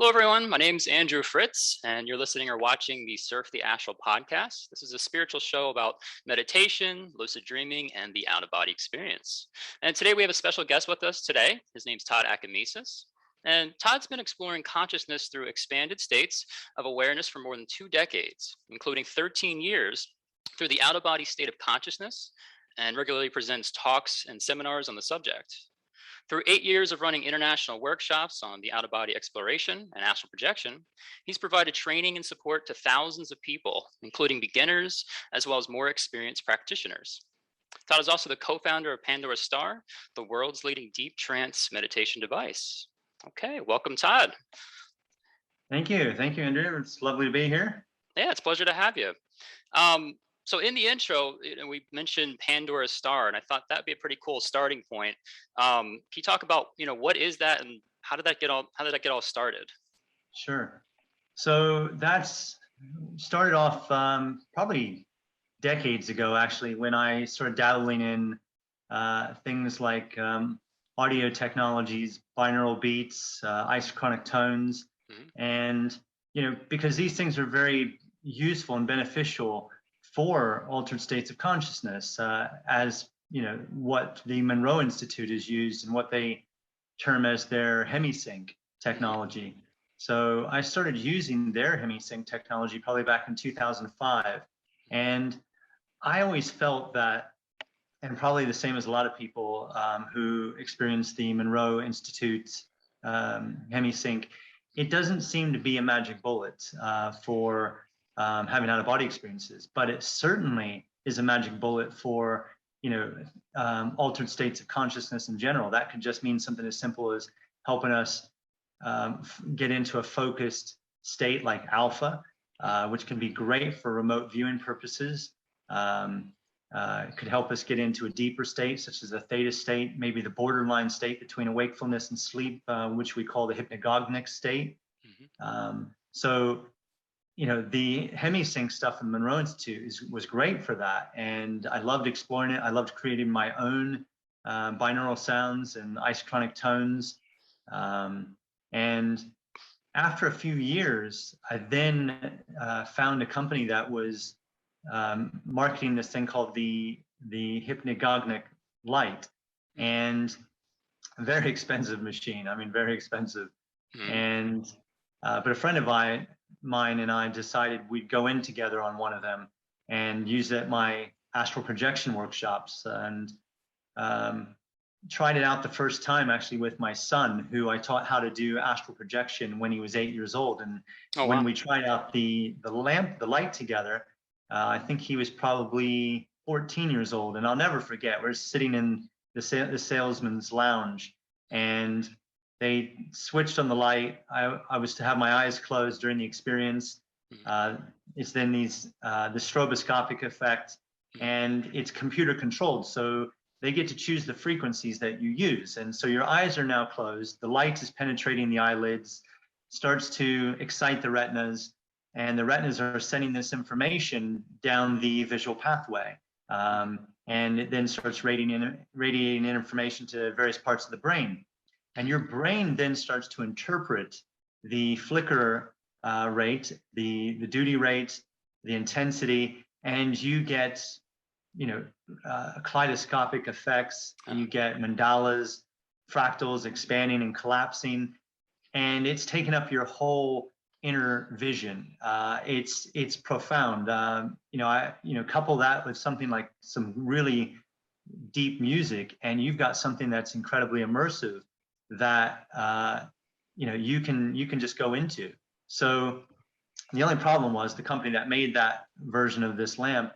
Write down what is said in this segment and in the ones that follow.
Hello, everyone. My name's Andrew Fritz, and you're listening or watching the Surf the Astral podcast. This is a spiritual show about meditation, lucid dreaming, and the out-of-body experience. And today we have a special guest with us today. His name's Todd Acamesis. And Todd's been exploring consciousness through expanded states of awareness for more than 2 decades, including 13 years through the out-of-body state of consciousness, and regularly presents talks and seminars on the subject. Through 8 years of running international workshops on the out-of-body exploration and astral projection, he's provided training and support to thousands of people, including beginners, as well as more experienced practitioners. Todd is also the co-founder of PandoraStar, the world's leading deep trance meditation device. Okay, welcome, Todd. Thank you, Andrew. It's lovely to be here. Yeah, it's a pleasure to have you. So in the intro, we mentioned PandoraStar, and I thought that'd be a pretty cool starting point. Can you talk about, what is that, and how did that get all started? Sure. So that's started off probably decades ago, actually, when I started dabbling in things like audio technologies, binaural beats, isochronic tones, and because these things are very useful and beneficial for altered states of consciousness, as what the Monroe Institute has used and what they term as their hemisync technology. So I started using their hemisync technology probably back in 2005, and I always felt that, and probably the same as a lot of people who experience the Monroe Institute's hemisync, it doesn't seem to be a magic bullet for having out-of-body experiences, but it certainly is a magic bullet for altered states of consciousness in general. That could just mean something as simple as helping us get into a focused state like alpha, which can be great for remote viewing purposes. It could help us get into a deeper state, such as a theta state, maybe the borderline state between wakefulness and sleep, which we call the hypnagogic state. So the hemisync stuff in the Monroe Institute was great for that. And I loved exploring it. I loved creating my own binaural sounds and isochronic tones. And after a few years, I then found a company that was marketing this thing called the hypnagogic light, and a very expensive machine. I mean, very expensive. And but a friend of mine and I decided we'd go in together on one of them and use it at my astral projection workshops, and tried it out the first time actually with my son, who I taught how to do astral projection when he was 8 years old. And when we tried out the light together, I think he was probably 14 years old. And I'll never forget, we're sitting in the salesman's lounge, and they switched on the light. I was to have my eyes closed during the experience. It's then the stroboscopic effect, and it's computer controlled. So they get to choose the frequencies that you use. And so your eyes are now closed. The light is penetrating the eyelids, starts to excite the retinas, and the retinas are sending this information down the visual pathway. And it then starts radiating information to various parts of the brain. And your brain then starts to interpret the flicker rate, the duty rate, the intensity, and you get, kaleidoscopic effects. You get mandalas, fractals expanding and collapsing, and it's taken up your whole inner vision. It's profound. Couple that with something like some really deep music, and you've got something that's incredibly immersive that you can just go into. So the only problem was the company that made that version of this lamp,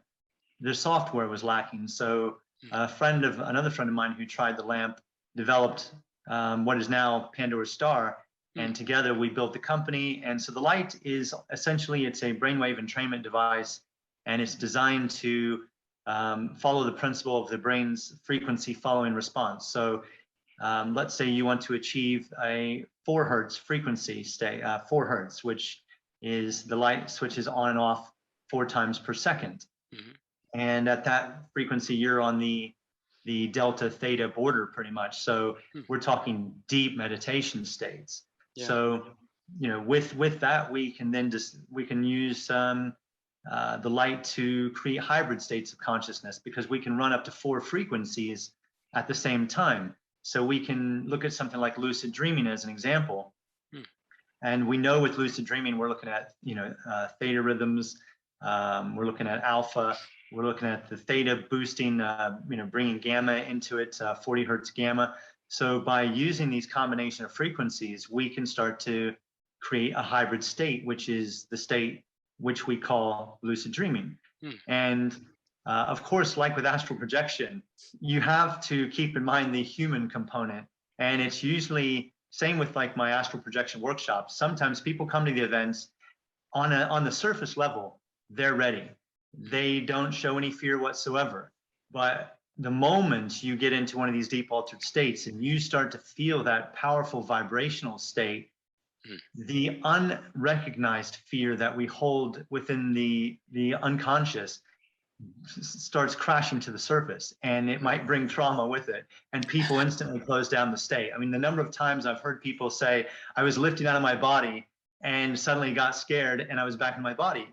their software was lacking. So another friend of mine who tried the lamp developed what is now PandoraStar, and together we built the company. And so the light is essentially, it's a brainwave entrainment device, and it's designed to follow the principle of the brain's frequency following response. So let's say you want to achieve a 4 hertz frequency state, 4 hertz, which is the light switches on and off 4 times per second. And at that frequency, you're on the delta theta border pretty much. So we're talking deep meditation states. Yeah. So with that, we can use the light to create hybrid states of consciousness, because we can run up to 4 frequencies at the same time. So we can look at something like lucid dreaming as an example. And we know with lucid dreaming, we're looking at, theta rhythms. We're looking at alpha. We're looking at the theta boosting, bringing gamma into it, 40 hertz gamma. So by using these combination of frequencies, we can start to create a hybrid state, which is the state which we call lucid dreaming. And of course, like with astral projection, you have to keep in mind the human component. And it's usually same with like my astral projection workshops. Sometimes people come to the events on the surface level, they're ready. They don't show any fear whatsoever. But the moment you get into one of these deep altered states and you start to feel that powerful vibrational state, the unrecognized fear that we hold within the unconscious starts crashing to the surface, and it might bring trauma with it, and people instantly close down the state. I mean, the number of times I've heard people say, I was lifting out of my body and suddenly got scared and I was back in my body.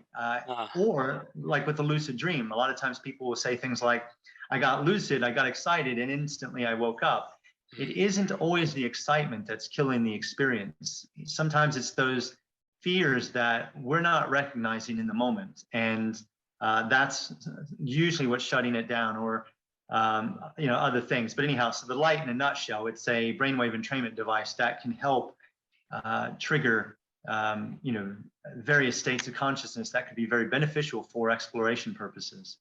Or like with the lucid dream, a lot of times people will say things like, I got lucid, I got excited, and instantly I woke up. It isn't always the excitement that's killing the experience. Sometimes it's those fears that we're not recognizing in the moment. And that's usually what's shutting it down, or other things. But anyhow, so the light in a nutshell, it's a brainwave entrainment device that can help trigger various states of consciousness that could be very beneficial for exploration purposes.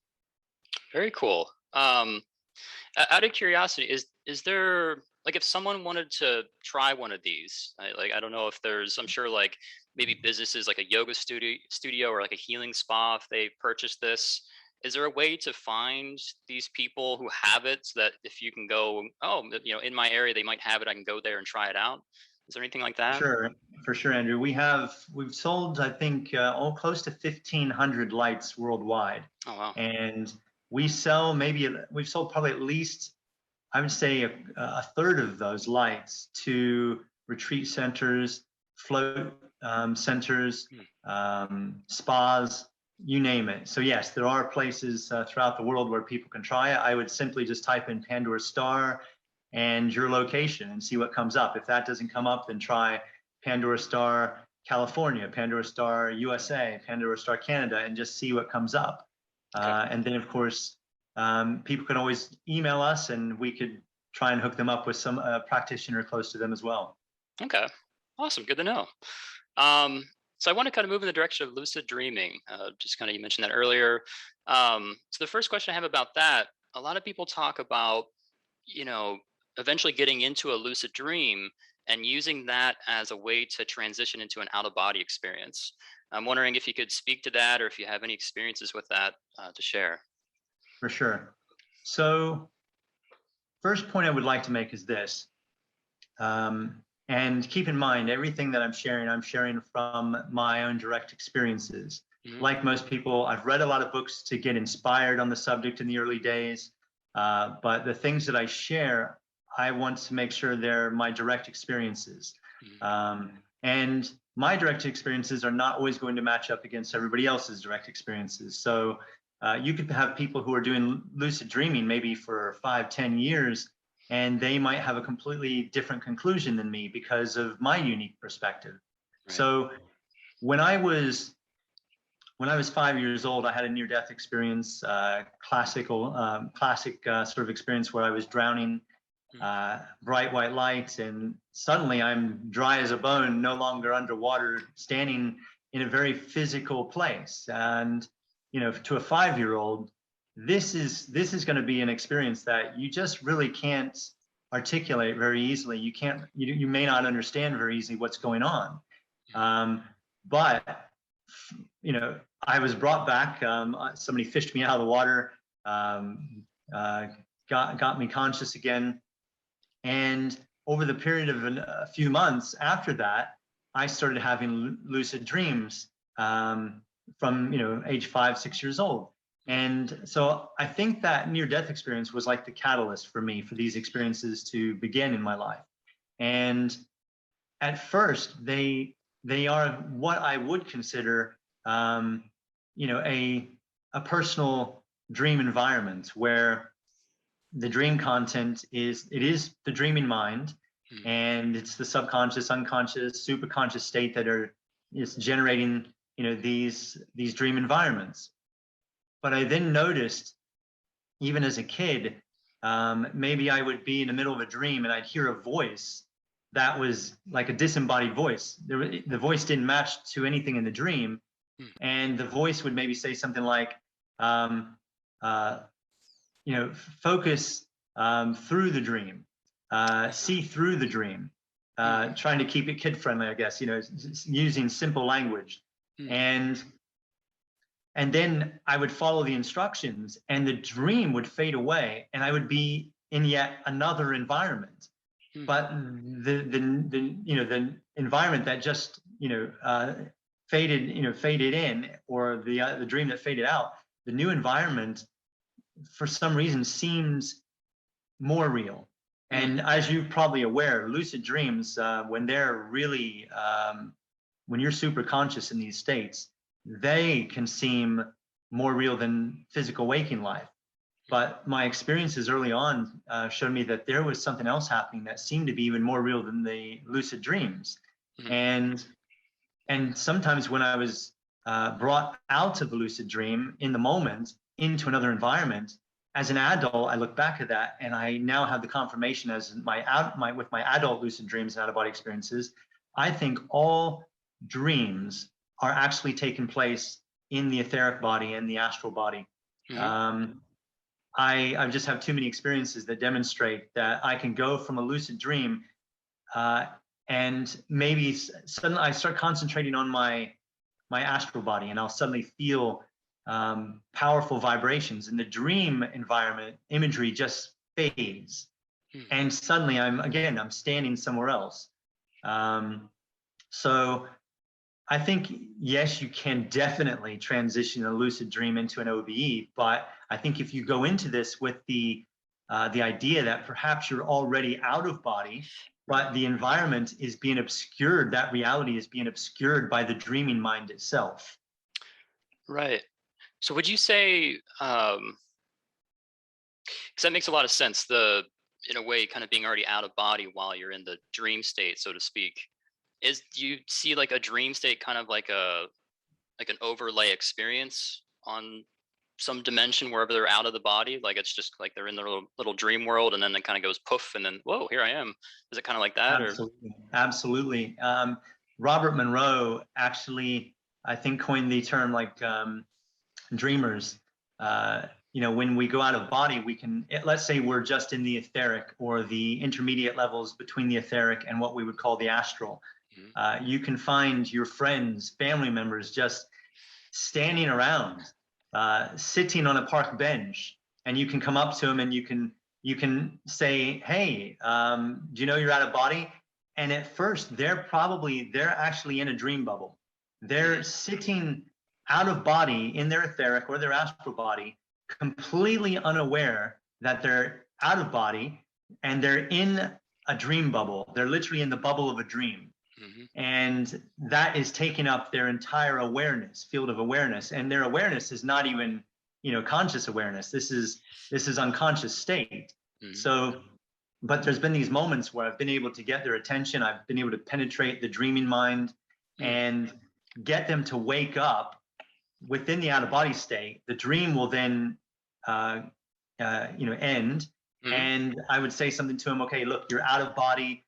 Very cool. Out of curiosity, is there, like, if someone wanted to try one of these, I don't know if there's, I'm sure like maybe businesses like a yoga studio or like a healing spa, if they purchase this, is there a way to find these people who have it, so that if you can go, in my area they might have it, I can go there and try it out? Is there anything like that? Sure, for sure, Andrew. We've sold, I think, close to 1,500 lights worldwide. Oh wow! And we've sold probably at least, I would say, a third of those lights to retreat centers, float centers, spas, you name it. So yes, there are places throughout the world where people can try it. I would simply just type in PandoraStar and your location and see what comes up. If that doesn't come up, then try PandoraStar California, PandoraStar USA, PandoraStar Canada, and just see what comes up. Okay. And then, of course, people can always email us, and we could try and hook them up with some practitioner close to them as well. Okay, awesome, good to know. So I want to kind of move in the direction of lucid dreaming. Just kind of, you mentioned that earlier. So the first question I have about that, a lot of people talk about, eventually getting into a lucid dream and using that as a way to transition into an out-of-body experience. I'm wondering if you could speak to that, or if you have any experiences with that to share. For sure. So first point I would like to make is this. And keep in mind, everything that I'm sharing from my own direct experiences. Like most people, I've read a lot of books to get inspired on the subject in the early days. But the things that I share, I want to make sure they're my direct experiences. And my direct experiences are not always going to match up against everybody else's direct experiences. So you could have people who are doing lucid dreaming maybe for 5-10 years, and they might have a completely different conclusion than me because of my unique perspective. Right. So when I was 5 years old, I had a near-death experience, classic sort of experience where I was drowning, bright white lights, and suddenly I'm dry as a bone, no longer underwater, standing in a very physical place. And to a 5-year-old, this is going to be an experience that you just really can't articulate very easily. You may not understand very easily what's going on. But I was brought back. Somebody fished me out of the water, got me conscious again. And over the period of a few months after that, I started having lucid dreams from age 5-6 years old. And so I think that near-death experience was like the catalyst for me, for these experiences to begin in my life. And at first, they they are what I would consider, you know, a personal dream environment where the dream content is the dreaming mind, Mm. and it's the subconscious, unconscious, superconscious state that is generating, you know, these dream environments. But I then noticed, even as a kid, maybe I would be in the middle of a dream and I'd hear a voice that was like a disembodied voice. The voice didn't match to anything in the dream, Mm. and the voice would maybe say something like, um, uh, you know, focus through the dream, see through the dream, Mm. trying to keep it kid friendly, I guess, you know, using simple language. Mm. And then I would follow the instructions and the dream would fade away and I would be in yet another environment. Mm. But the you know, the environment that just, you know, faded in, or the dream that faded out, the new environment for some reason seems more real. Mm. And as you're probably aware, lucid dreams, when they're really, when you're super conscious in these states, they can seem more real than physical waking life. But my experiences early on showed me that there was something else happening that seemed to be even more real than the lucid dreams. Mm. And sometimes when I was brought out of a lucid dream in the moment into another environment, as an adult, I look back at that and I now have the confirmation as with my adult lucid dreams and out of body experiences. I think all dreams are actually taking place in the etheric body and the astral body. Mm. Um, I just have too many experiences that demonstrate that I can go from a lucid dream, uh, and maybe suddenly I start concentrating on my astral body, and I'll suddenly feel powerful vibrations, and the dream environment imagery just fades, Mm. and suddenly I'm standing somewhere else. So I think, yes, you can definitely transition a lucid dream into an OBE, but I think if you go into this with the idea that perhaps you're already out of body, but the environment is being obscured, that reality is being obscured by the dreaming mind itself. Right. So would you say, because that makes a lot of sense, in a way, kind of being already out of body while you're in the dream state, so to speak. Do you see like a dream state kind of like an overlay experience on some dimension wherever they're out of the body? Like it's just like they're in their little dream world, and then it kind of goes poof, and then whoa, here I am. Is it kind of like that, or? Absolutely, absolutely. Robert Monroe actually, I think, coined the term like dreamers. You know, when we go out of body, we can, let's say we're just in the etheric or the intermediate levels between the etheric and what we would call the astral. Mm-hmm. You can find your friends, family members just standing around, sitting on a park bench, and you can come up to them and you can say, "Hey, do you know you're out of body?" And at first, they're actually in a dream bubble. They're sitting out of body in their etheric or their astral body, completely unaware that they're out of body and they're in a dream bubble. They're literally in the bubble of a dream. Mm-hmm. And that is taking up their entire field of awareness. And their awareness is not even, you know, conscious awareness. This is unconscious state. Mm-hmm. So, but there's been these moments where I've been able to get their attention. I've been able to penetrate the dreaming mind and get them to wake up within the out of body state. The dream will then, end. Mm-hmm. And I would say something to them. Okay, look, you're out of body.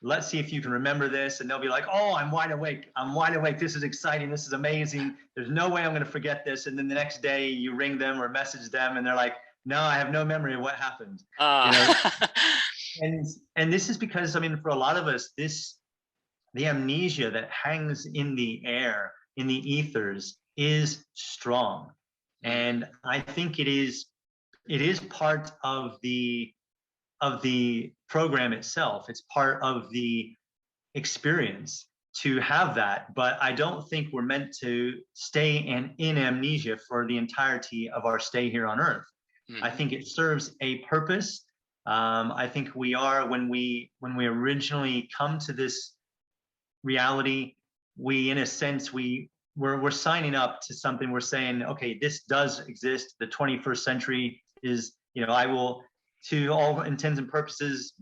Let's see if you can remember this. And they'll be like, "Oh, I'm wide awake. I'm wide awake. This is exciting. This is amazing. There's no way I'm going to forget this." And then the next day you ring them or message them and they're like, "No, I have no memory of what happened." You know? And this is because, I mean, for a lot of us, the amnesia that hangs in the air, in the ethers, is strong. And I think it is part of the program itself. It's part of the experience to have that. But I don't think we're meant to stay in amnesia for the entirety of our stay here on Earth. Mm-hmm. I think it serves a purpose. I think we are, when we originally come to this reality. We, in a sense, we're signing up to something. We're saying, okay, this does exist. The 21st century is, I will, to all intents and purposes,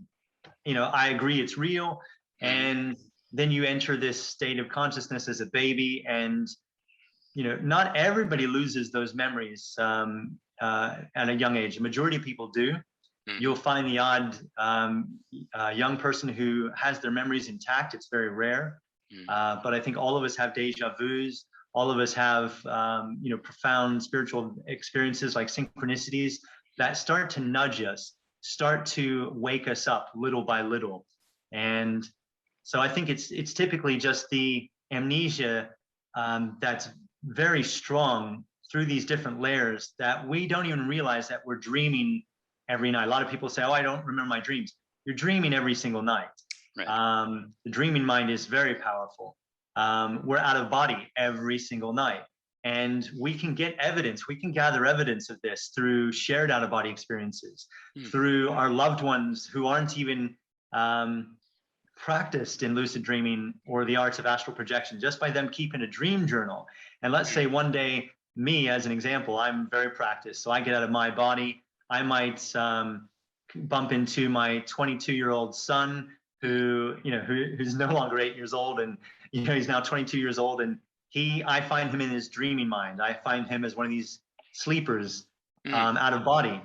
I agree it's real. And then you enter this state of consciousness as a baby, and not everybody loses those memories at a young age. The majority of people do. You'll find the odd young person who has their memories intact. It's very rare. But I think all of us have deja vus. All of us have, profound spiritual experiences like synchronicities that start to nudge us, start to wake us up little by little. And so I think it's typically just the amnesia that's very strong through these different layers that we don't even realize that we're dreaming every night. A lot of people say, oh, I don't remember my dreams. You're dreaming every single night. Right. The dreaming mind is very powerful. We're out of body every single night. And we can get evidence, we can gather evidence of this through shared out of body experiences, through our loved ones who aren't even practiced in lucid dreaming or the arts of astral projection, just by them keeping a dream journal. And let's say one day, me as an example, I'm very practiced. So I get out of my body. I might bump into my 22-year-old son who's no longer 8 years old, and he's now 22 years old, and I find him in his dreaming mind. I find him as one of these sleepers out of body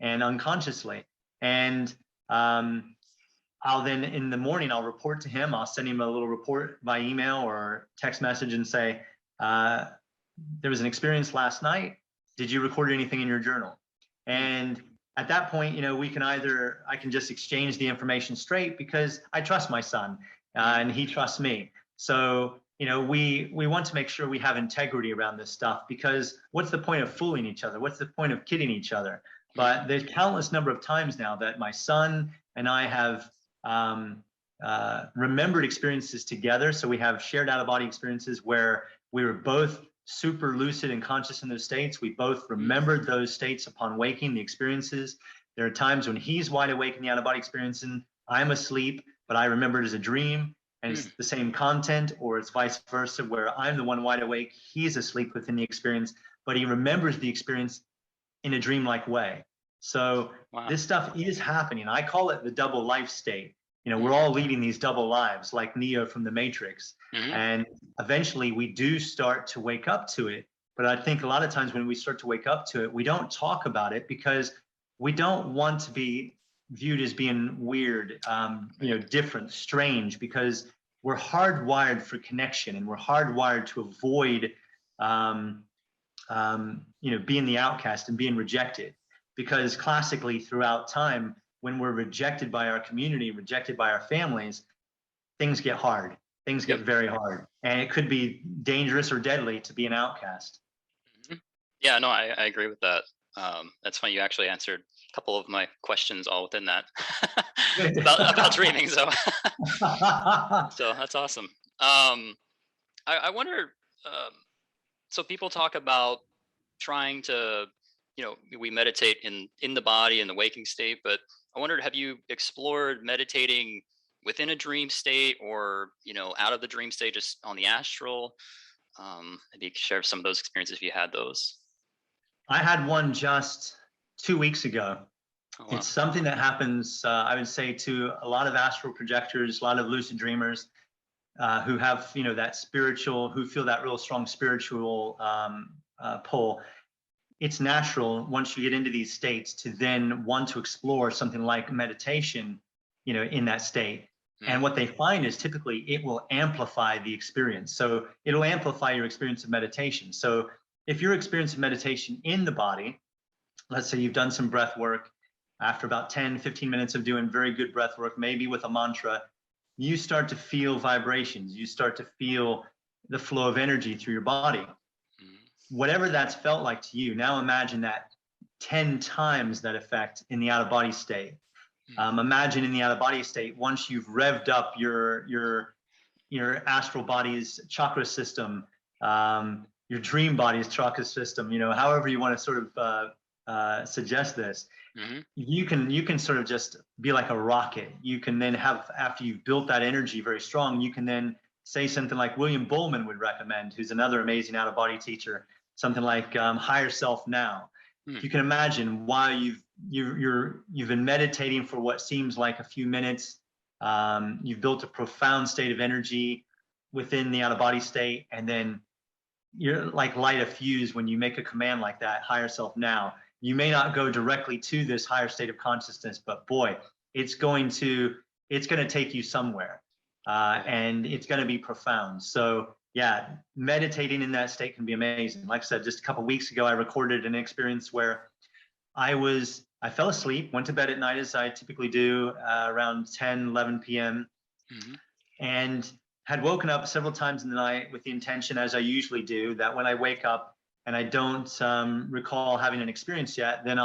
and unconsciously. And I'll then in the morning, I'll report to him. I'll send him a little report by email or text message and say, there was an experience last night. Did you record anything in your journal? And at that point, I can just exchange the information straight because I trust my son and he trusts me. So, we want to make sure we have integrity around this stuff, because what's the point of fooling each other? What's the point of kidding each other? But there's countless number of times now that my son and I have remembered experiences together. So we have shared out of body experiences where we were both super lucid and conscious in those states. We both remembered those states upon waking, the experiences. There are times when he's wide awake in the out of body experience and I'm asleep, but I remember it as a dream, and it's the same content, or it's vice versa, where I'm the one wide awake, he's asleep within the experience, but he remembers the experience in a dreamlike way. So this stuff is happening. I call it the double life state. We're all leading these double lives like Neo from the Matrix. And eventually we do start to wake up to it. But I think a lot of times when we start to wake up to it, we don't talk about it because we don't want to be viewed as being weird, different, strange, because we're hardwired for connection, and we're hardwired to avoid, being the outcast and being rejected. Because classically throughout time, when we're rejected by our community, rejected by our families, things get hard. Things get very hard. And it could be dangerous or deadly to be an outcast. Yeah, no, I agree with that. That's funny. You actually answered a couple of my questions all within that about dreaming. So, so that's awesome. I wonder, so people talk about trying to, we meditate in the body in the waking state, but I wondered, have you explored meditating within a dream state or, out of the dream state, just on the astral? Maybe you could share some of those experiences if you had those. I had one just 2 weeks ago. Oh, wow. It's something that happens, I would say, to a lot of astral projectors, a lot of lucid dreamers who have, that spiritual, who feel that real strong spiritual pull. It's natural once you get into these states to then want to explore something like meditation, in that state. And what they find is typically it will amplify the experience. So it'll amplify your experience of meditation. So if your experience of meditation in the body, let's say you've done some breath work, after about 10, 15 minutes of doing very good breath work, maybe with a mantra, you start to feel vibrations. You start to feel the flow of energy through your body. Whatever that's felt like to you, now imagine that 10 times that effect in the out-of-body state. Imagine in the out-of-body state, once you've revved up your astral body's chakra system, your dream body's chakra system, however you want to sort of suggest this, you can sort of just be like a rocket. You can then have, after you've built that energy very strong, you can then say something like William Bullman would recommend, who's another amazing out-of-body teacher, something like Higher Self Now. If you can imagine, while you've been meditating for what seems like a few minutes, you've built a profound state of energy within the out-of-body state, and then you're like light a fuse when you make a command like that, Higher Self Now. You may not go directly to this higher state of consciousness, but boy, it's going to take you somewhere, and it's going to be profound. So yeah, meditating in that state can be amazing. Like I said, just a couple of weeks ago, I recorded an experience where I fell asleep, went to bed at night as I typically do, around 10, 11 p.m. And had woken up several times in the night with the intention, as I usually do, that when I wake up and I don't recall having an experience yet, then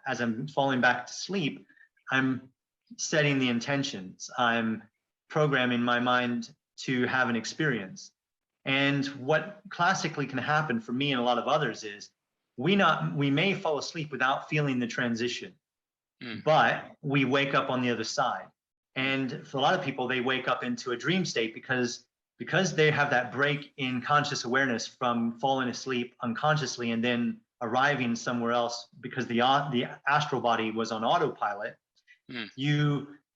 as I'm falling back to sleep, I'm setting the intentions. I'm programming my mind to have an experience. And what classically can happen for me and a lot of others is we may fall asleep without feeling the transition, but we wake up on the other side. And for a lot of people, they wake up into a dream state because they have that break in conscious awareness from falling asleep unconsciously and then arriving somewhere else because the astral body was on autopilot.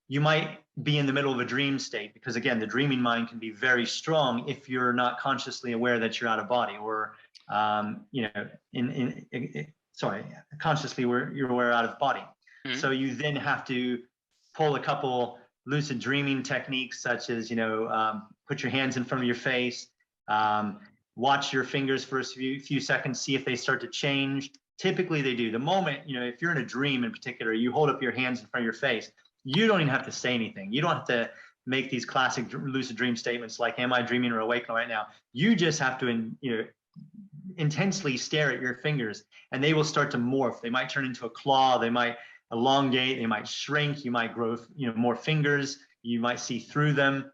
You might be in the middle of a dream state because, again, the dreaming mind can be very strong if you're not consciously aware that you're out of body, or consciously you're aware out of body. So you then have to pull a couple lucid dreaming techniques, such as put your hands in front of your face, watch your fingers for a few seconds, see if they start to change. Typically they do. The moment, if you're in a dream in particular, you hold up your hands in front of your face, you don't even have to say anything. You don't have to make these classic lucid dream statements like, am I dreaming or awake right now? You just have to intensely stare at your fingers, and they will start to morph. They might turn into a claw, they might elongate, they might shrink, you might grow more fingers, you might see through them.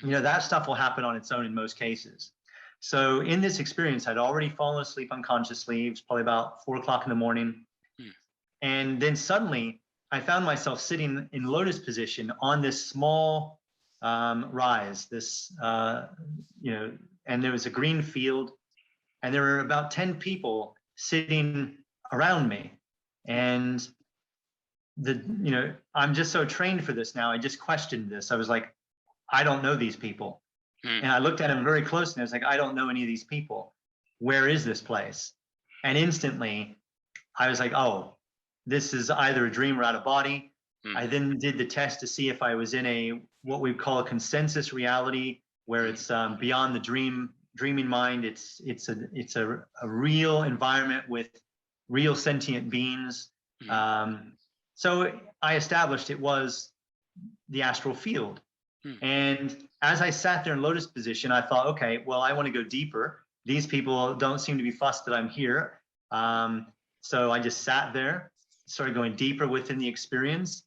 That stuff will happen on its own in most cases. So in this experience, I'd already fallen asleep unconsciously. It was probably about 4 o'clock in the morning. And then suddenly I found myself sitting in lotus position on this small rise, and there was a green field, and there were about 10 people sitting around me. And I'm just so trained for this now. I just questioned this. I was like, I don't know these people. And I looked at him very close and I was like, I don't know any of these people. Where is this place? And instantly I was like, oh, this is either a dream or out of body. I then did the test to see if I was in what we call a consensus reality, where it's beyond the dreaming mind. It's a real environment with real sentient beings. So I established it was the astral field. And as I sat there in lotus position, I thought, okay, well, I want to go deeper. These people don't seem to be fussed that I'm here. So I just sat there, started going deeper within the experience.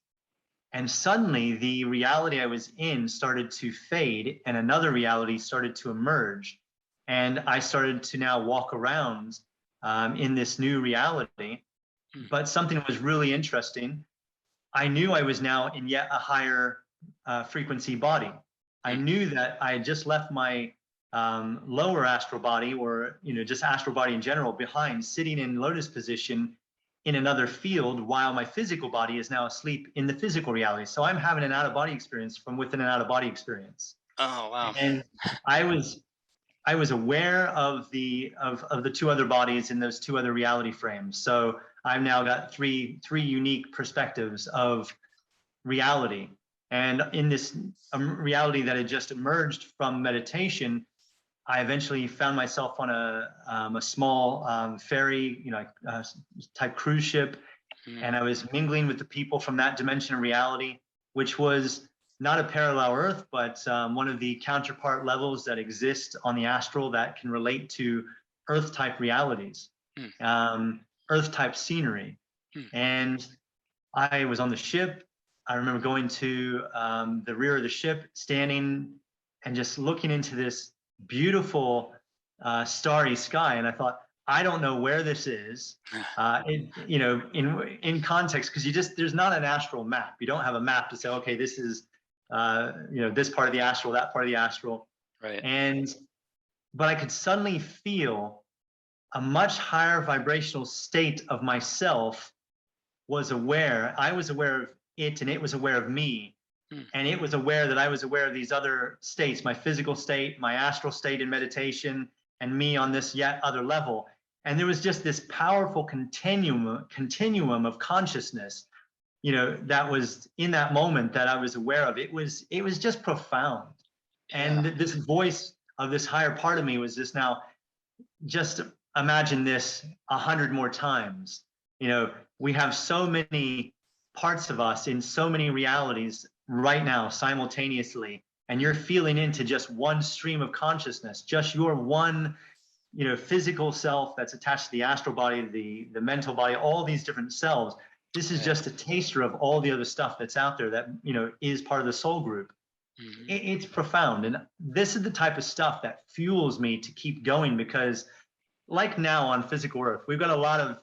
And suddenly the reality I was in started to fade and another reality started to emerge. And I started to now walk around in this new reality. But something was really interesting. I knew I was now in yet a higher frequency body. I knew that I had just left my lower astral body, or just astral body in general, behind, sitting in lotus position in another field, while my physical body is now asleep in the physical reality. So I'm having an out-of-body experience from within an out-of-body experience. Oh wow! And I was aware of the two other bodies in those two other reality frames. So I've now got three unique perspectives of reality. And in this reality that had just emerged from meditation, I eventually found myself on a small ferry, type cruise ship, and I was mingling with the people from that dimension of reality, which was not a parallel Earth, but one of the counterpart levels that exist on the astral that can relate to Earth-type realities, Earth-type scenery. And I was on the ship. I remember going to the rear of the ship, standing and just looking into this beautiful starry sky. And I thought, I don't know where this is, in context, because there's not an astral map. You don't have a map to say, okay, this is, this part of the astral, that part of the astral. Right. And, but I could suddenly feel a much higher vibrational state of myself was aware. I was aware of it and it was aware of me. Mm. And it was aware that I was aware of these other states, my physical state, my astral state in meditation, and me on this yet other level. And there was just this powerful continuum of consciousness, that was in that moment that I was aware of. It was just profound. Yeah. And this voice of this higher part of me was just now, just imagine this 100 more times. We have so many parts of us in so many realities right now simultaneously, and you're feeling into just one stream of consciousness, just your one physical self that's attached to the astral body, the mental body, all these different selves. This is just a taster of all the other stuff that's out there that is part of the soul group. Mm-hmm. It's profound, and this is the type of stuff that fuels me to keep going, because like now on physical earth, we've got a lot of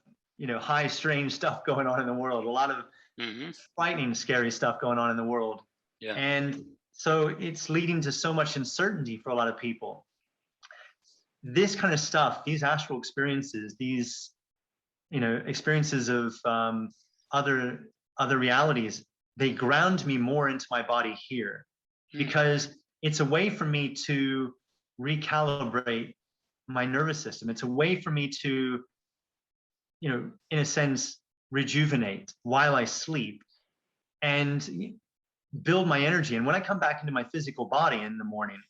high strange stuff going on in the world, a lot of frightening, scary stuff going on in the world. Yeah. And so it's leading to so much uncertainty for a lot of people. This kind of stuff, these astral experiences, these experiences of other realities, they ground me more into my body here, because it's a way for me to recalibrate my nervous system. It's a way for me to, in a sense, rejuvenate while I sleep and build my energy. And when I come back into my physical body in the morning,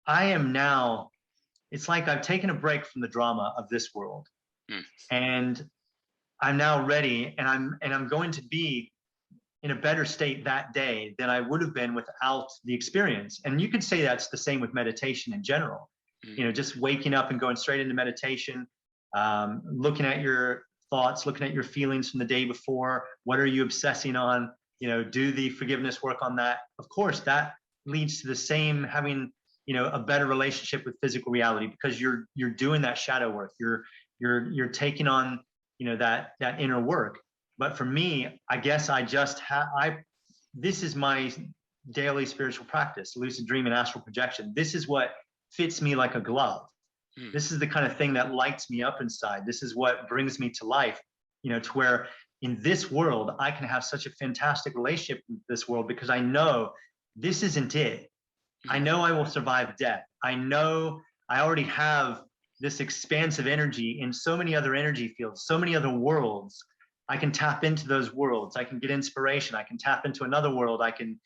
I am now, it's like I've taken a break from the drama of this world. And I'm now ready, and I'm going to be in a better state that day than I would have been without the experience. And you could say that's the same with meditation in general. Just waking up and going straight into meditation, looking at your thoughts, looking at your feelings from the day before. What are you obsessing on? Do the forgiveness work on that. Of course, that leads to the same, having a better relationship with physical reality, because you're doing that shadow work. You're taking on that inner work. But for me, I guess I just this is my daily spiritual practice: lucid dream and astral projection. This is what fits me like a glove. This is the kind of thing that lights me up inside. This is what brings me to life, to where in this world I can have such a fantastic relationship with this world, because I know this isn't it. I know I will survive death. I know I already have this expansive energy in so many other energy fields, so many other worlds. I can tap into those worlds. I can get inspiration. I can tap into another world. I can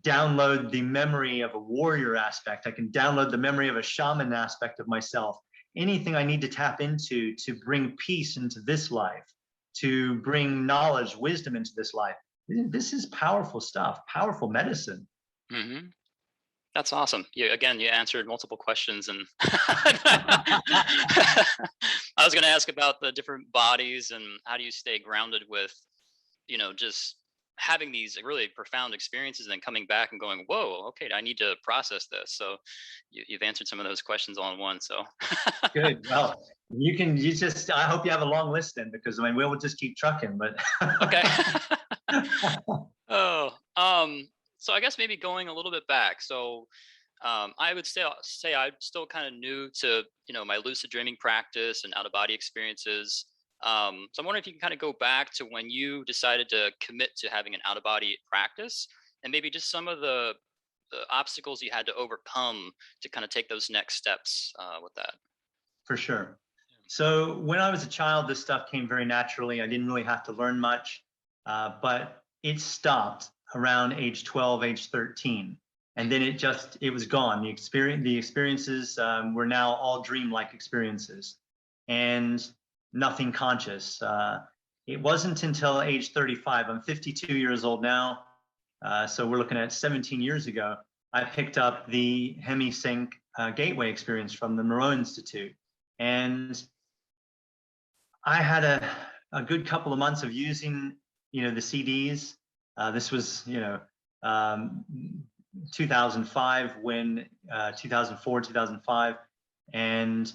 download the memory of a warrior aspect. I can download the memory of a shaman aspect of myself. Anything I need to tap into to bring peace into this life, to bring knowledge, wisdom into this life. This is powerful stuff, powerful medicine. That's awesome. You answered multiple questions, and I was going to ask about the different bodies and how do you stay grounded with, just having these really profound experiences and then coming back and going, whoa, okay, I need to process this. So you've answered some of those questions all in one. So good. Well, I hope you have a long list then, because we'll just keep trucking, but okay. So I guess maybe going a little bit back. So I would say I'm still kind of new to my lucid dreaming practice and out of body experiences. So I'm wondering if you can kind of go back to when you decided to commit to having an out of body practice, and maybe just some of the obstacles you had to overcome to kind of take those next steps with that. For sure. So when I was a child, this stuff came very naturally. I didn't really have to learn much, but it stopped around age 12, age 13. And then it was gone. The experiences were now all dreamlike experiences and nothing conscious. It wasn't until age 35, I'm 52 years old now. So we're looking at 17 years ago, I picked up the Hemisync Gateway experience from the Moreau Institute. And I had a good couple of months of using, the CDs. This was, 2005 when 2004, 2005. And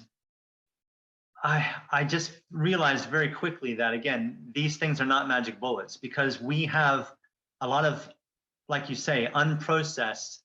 I just realized very quickly that, again, these things are not magic bullets, because we have a lot of, like you say, unprocessed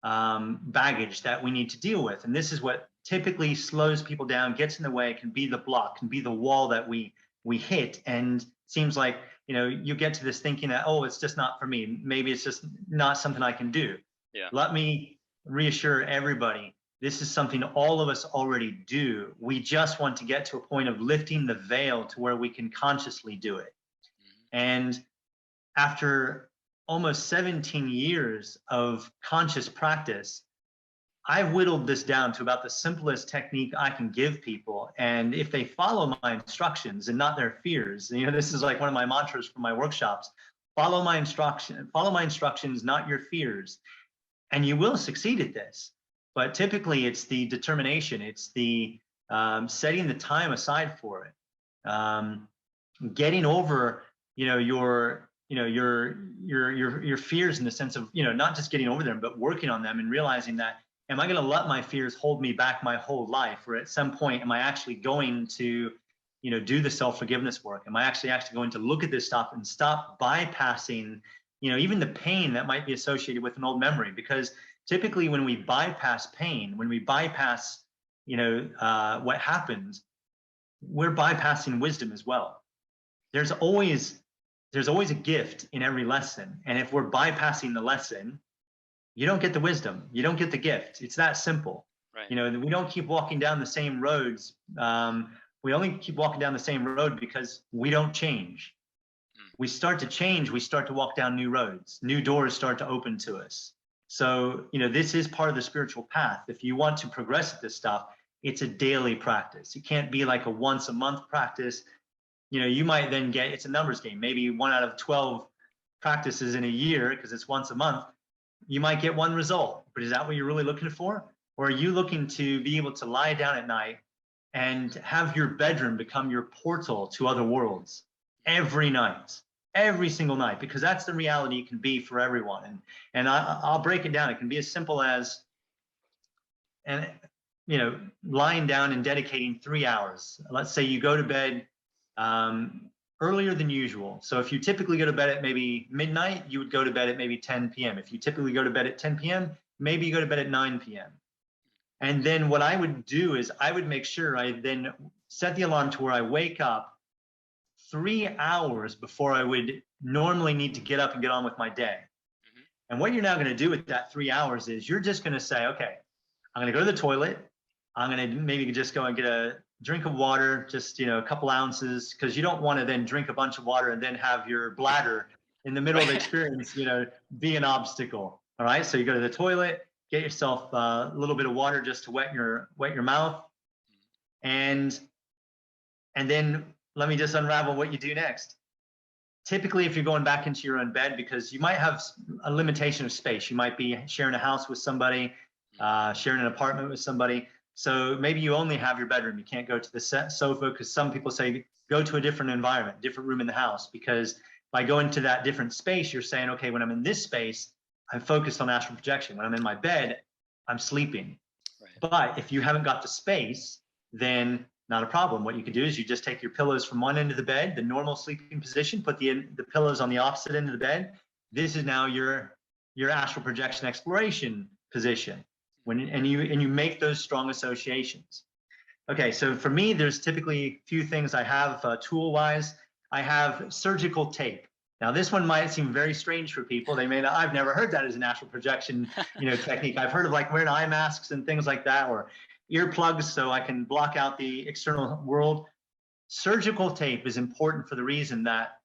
baggage that we need to deal with. And this is what typically slows people down, gets in the way, can be the block, can be the wall that we hit. And seems like, you get to this thinking that, oh, it's just not for me. Maybe it's just not something I can do. Yeah. Let me reassure everybody, this is something all of us already do. We just want to get to a point of lifting the veil to where we can consciously do it. And after almost 17 years of conscious practice, I've whittled this down to about the simplest technique I can give people. And if they follow my instructions and not their fears, this is like one of my mantras for my workshops: follow my instructions, not your fears. And you will succeed at this. But typically it's the determination, it's the setting the time aside for it, getting over, your fears, in the sense of, not just getting over them, but working on them and realizing that, am I going to let my fears hold me back my whole life? Or at some point, am I actually going to, do the self-forgiveness work? Am I actually going to look at this stuff and stop bypassing, even the pain that might be associated with an old memory? Because typically when we bypass pain, when we bypass, what happens, we're bypassing wisdom as well. There's always a gift in every lesson. And if we're bypassing the lesson, you don't get the wisdom, you don't get the gift. It's that simple. Right. We don't keep walking down the same roads. We only keep walking down the same road because we don't change. We start to change, we start to walk down new roads, new doors start to open to us. So, this is part of the spiritual path. If you want to progress at this stuff, it's a daily practice. It can't be like a once a month practice. You might then get, it's a numbers game, maybe 1 out of 12 practices in a year, because it's once a month. You might get one result, but is that what you're really looking for? Or are you looking to be able to lie down at night and have your bedroom become your portal to other worlds every night, every single night? Because that's the reality it can be for everyone. And I'll break it down. It can be as simple as, lying down and dedicating 3 hours. Let's say you go to bed earlier than usual. So if you typically go to bed at maybe midnight, you would go to bed at maybe 10 p.m. If you typically go to bed at 10 p.m., maybe you go to bed at 9 p.m. And then what I would do is I would make sure I then set the alarm to where I wake up 3 hours before I would normally need to get up and get on with my day. And what you're now going to do with that 3 hours is you're just going to say, okay, I'm going to go to the toilet. I'm going to maybe just go and get a drink of water, just, a couple ounces, because you don't want to then drink a bunch of water and then have your bladder in the middle of the experience, be an obstacle. All right. So you go to the toilet, get yourself a little bit of water just to wet your mouth. And then let me just unravel what you do next. Typically, if you're going back into your own bed, because you might have a limitation of space, you might be sharing a house with somebody, sharing an apartment with somebody. So maybe you only have your bedroom. You can't go to the sofa, because some people say go to a different environment, different room in the house, because by going to that different space, you're saying, okay, when I'm in this space, I'm focused on astral projection. When I'm in my bed, I'm sleeping. Right. But if you haven't got the space, then not a problem. What you can do is you just take your pillows from one end of the bed, the normal sleeping position, put the pillows on the opposite end of the bed. This is now your astral projection exploration position. And you make those strong associations. Okay, so for me, there's typically a few things I have tool-wise. I have surgical tape. Now, this one might seem very strange for people. They may not, I've never heard that as an astral projection, technique. I've heard of like wearing eye masks and things like that, or earplugs so I can block out the external world. Surgical tape is important for the reason that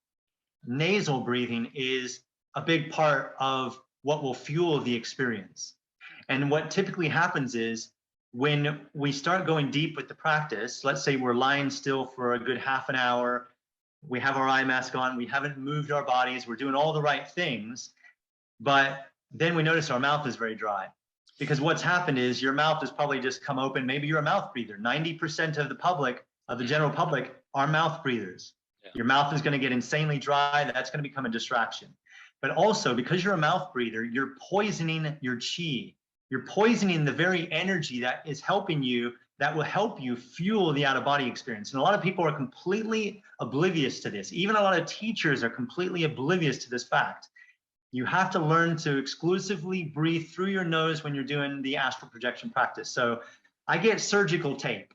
nasal breathing is a big part of what will fuel the experience. And what typically happens is when we start going deep with the practice, let's say we're lying still for a good half an hour, we have our eye mask on, we haven't moved our bodies, we're doing all the right things, but then we notice our mouth is very dry. Because what's happened is your mouth has probably just come open. Maybe you're a mouth breather. 90% of the public, of the general public, are mouth breathers. Yeah. Your mouth is going to get insanely dry. That's going to become a distraction. But also, because you're a mouth breather, you're poisoning your chi. You're poisoning the very energy that is helping you, that will help you fuel the out-of-body experience. And a lot of people are completely oblivious to this. Even a lot of teachers are completely oblivious to this fact. you have to learn to exclusively breathe through your nose when you're doing the astral projection practice. So I get surgical tape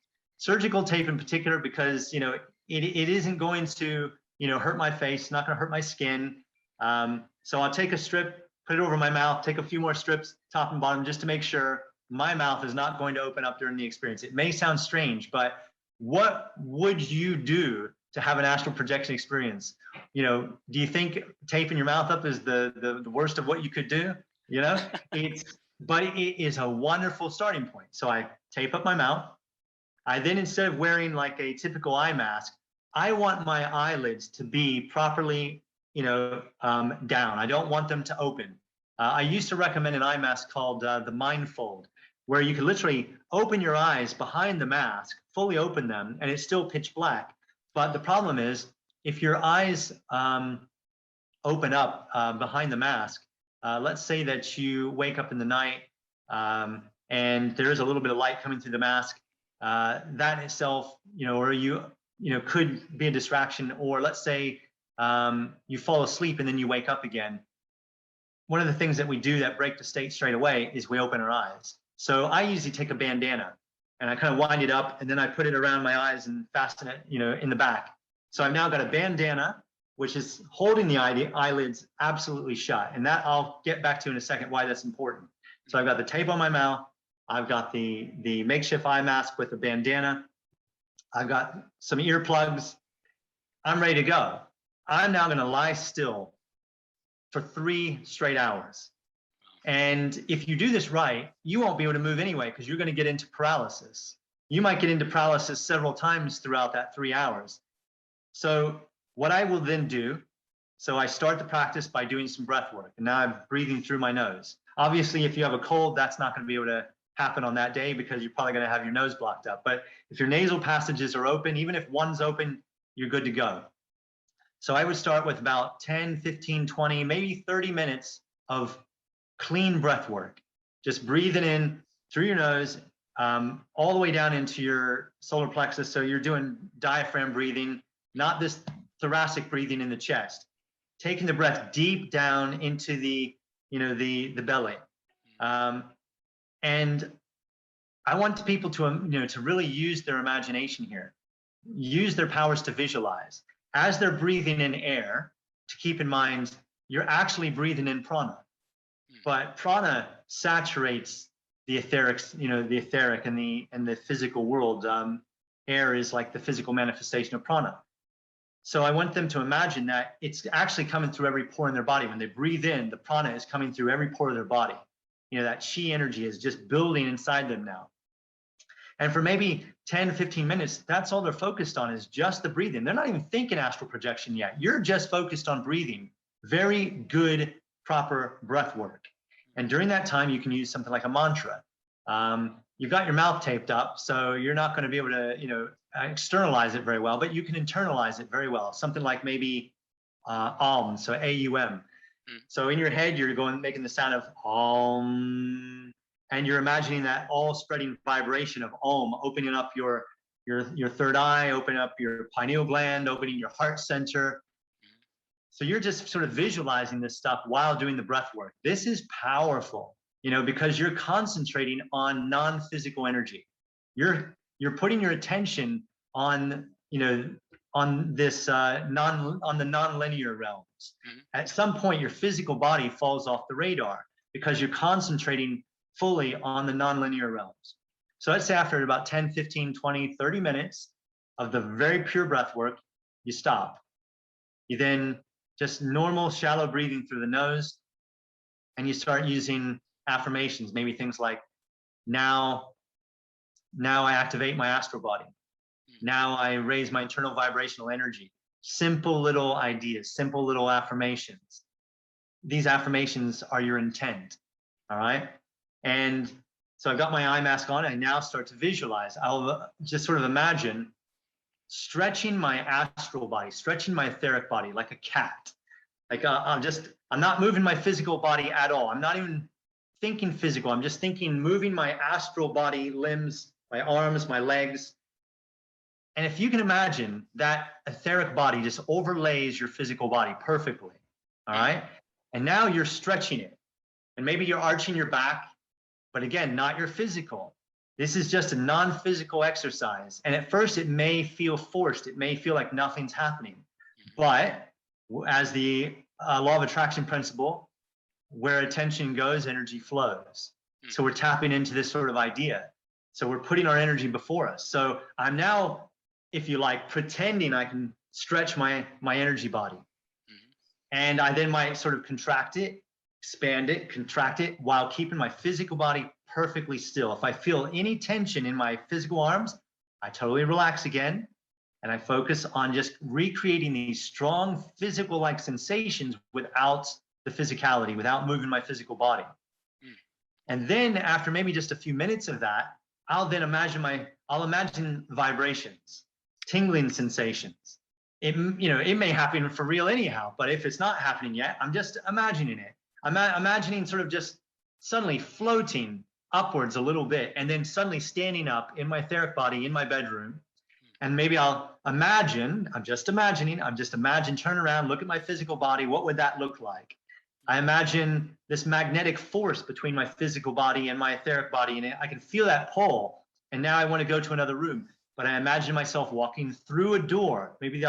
in particular, because, it isn't going to, hurt my face, not going to hurt my skin. So I'll take a strip, put it over my mouth, take a few more strips, top and bottom, just to make sure my mouth is not going to open up during the experience. It may sound strange, but what would you do to have an astral projection experience? Do you think taping your mouth up is the worst of what you could do? But it is a wonderful starting point. So I tape up my mouth. I then, instead of wearing like a typical eye mask, I want my eyelids to be properly, down. I don't want them to open. I used to recommend an eye mask called the Mindfold, where you can literally open your eyes behind the mask, fully open them, and it's still pitch black. But the problem is, if your eyes open up behind the mask, let's say that you wake up in the night and there is a little bit of light coming through the mask, that itself, or you could be a distraction. Or let's say you fall asleep and then you wake up again. One of the things that we do that break the state straight away is we open our eyes. So I usually take a bandana and I kind of wind it up, and then I put it around my eyes and fasten it, in the back. So I've now got a bandana, which is holding the eyelids absolutely shut. And that I'll get back to in a second why that's important. So I've got the tape on my mouth. I've got the makeshift eye mask with a bandana. I've got some earplugs. I'm ready to go. I'm now going to lie still for 3 straight hours. And if you do this right, you won't be able to move anyway, because you're going to get into paralysis. You might get into paralysis several times throughout that 3 hours. So what I will then do, so I start the practice by doing some breath work. And now I'm breathing through my nose. Obviously, if you have a cold, that's not going to be able to happen on that day, because you're probably going to have your nose blocked up. But if your nasal passages are open, even if one's open, you're good to go. So I would start with about 10, 15, 20, maybe 30 minutes of clean breath work. Just breathing in through your nose, all the way down into your solar plexus. So you're doing diaphragm breathing, not this thoracic breathing in the chest. Taking the breath deep down into the belly. And I want people to, to really use their imagination here, use their powers to visualize. As they're breathing in air, to keep in mind, you're actually breathing in prana. But prana saturates the etheric, the etheric and the physical world. Air is like the physical manifestation of prana. So I want them to imagine that it's actually coming through every pore in their body. When they breathe in, the prana is coming through every pore of their body. That chi energy is just building inside them now. And for maybe 10, 15 minutes, that's all they're focused on, is just the breathing. They're not even thinking astral projection yet. You're just focused on breathing. Very good, proper breath work. And during that time, you can use something like a mantra. You've got your mouth taped up, so you're not going to be able to, externalize it very well, but you can internalize it very well. Something like maybe Aum, so A-U-M. So in your head, you're making the sound of Om, and you're imagining that all spreading vibration of Om, opening up your third eye, opening up your pineal gland, opening your heart center. So you're just sort of visualizing this stuff while doing the breath work. This is powerful, because you're concentrating on non-physical energy. You're putting your attention on, on this on the non-linear realms. At some point, your physical body falls off the radar because you're concentrating fully on the non-linear realms. So let's say after about 10, 15, 20, 30 minutes of the very pure breath work, you stop. You then just normal shallow breathing through the nose, and you start using affirmations, maybe things like, now I activate my astral body. Now I raise my internal vibrational energy. Simple little ideas, simple little affirmations. These affirmations are your intent, all right? And so I've got my eye mask on. I now start to visualize. I'll just sort of imagine stretching my astral body, stretching my etheric body like a cat. Like I'm not moving my physical body at all. I'm not even thinking physical. I'm just thinking moving my astral body, limbs, my arms, my legs. And if you can imagine that etheric body just overlays your physical body perfectly, all right? And now you're stretching it. And maybe you're arching your back, but again, not your physical. This is just a non-physical exercise. And at first it may feel forced. It may feel like nothing's happening. But as the law of attraction principle, where attention goes, energy flows. So we're tapping into this sort of idea. So we're putting our energy before us. So I'm now, if you like, pretending I can stretch my energy body. And I then might sort of contract it, expand it, contract it, while keeping my physical body perfectly still. If I feel any tension in my physical arms, I totally relax again. And I focus on just recreating these strong physical-like sensations without the physicality, without moving my physical body. And then after maybe just a few minutes of that, I'll then imagine vibrations, tingling sensations. It may happen for real anyhow, but if it's not happening yet, I'm just imagining it. I'm imagining sort of just suddenly floating upwards a little bit, and then suddenly standing up in my etheric body in my bedroom. And maybe I'll imagine, I'm just imagining, turn around, look at my physical body. What would that look like? I imagine this magnetic force between my physical body and my etheric body, and I can feel that pull. And now I want to go to another room, but I imagine myself walking through a door. Maybe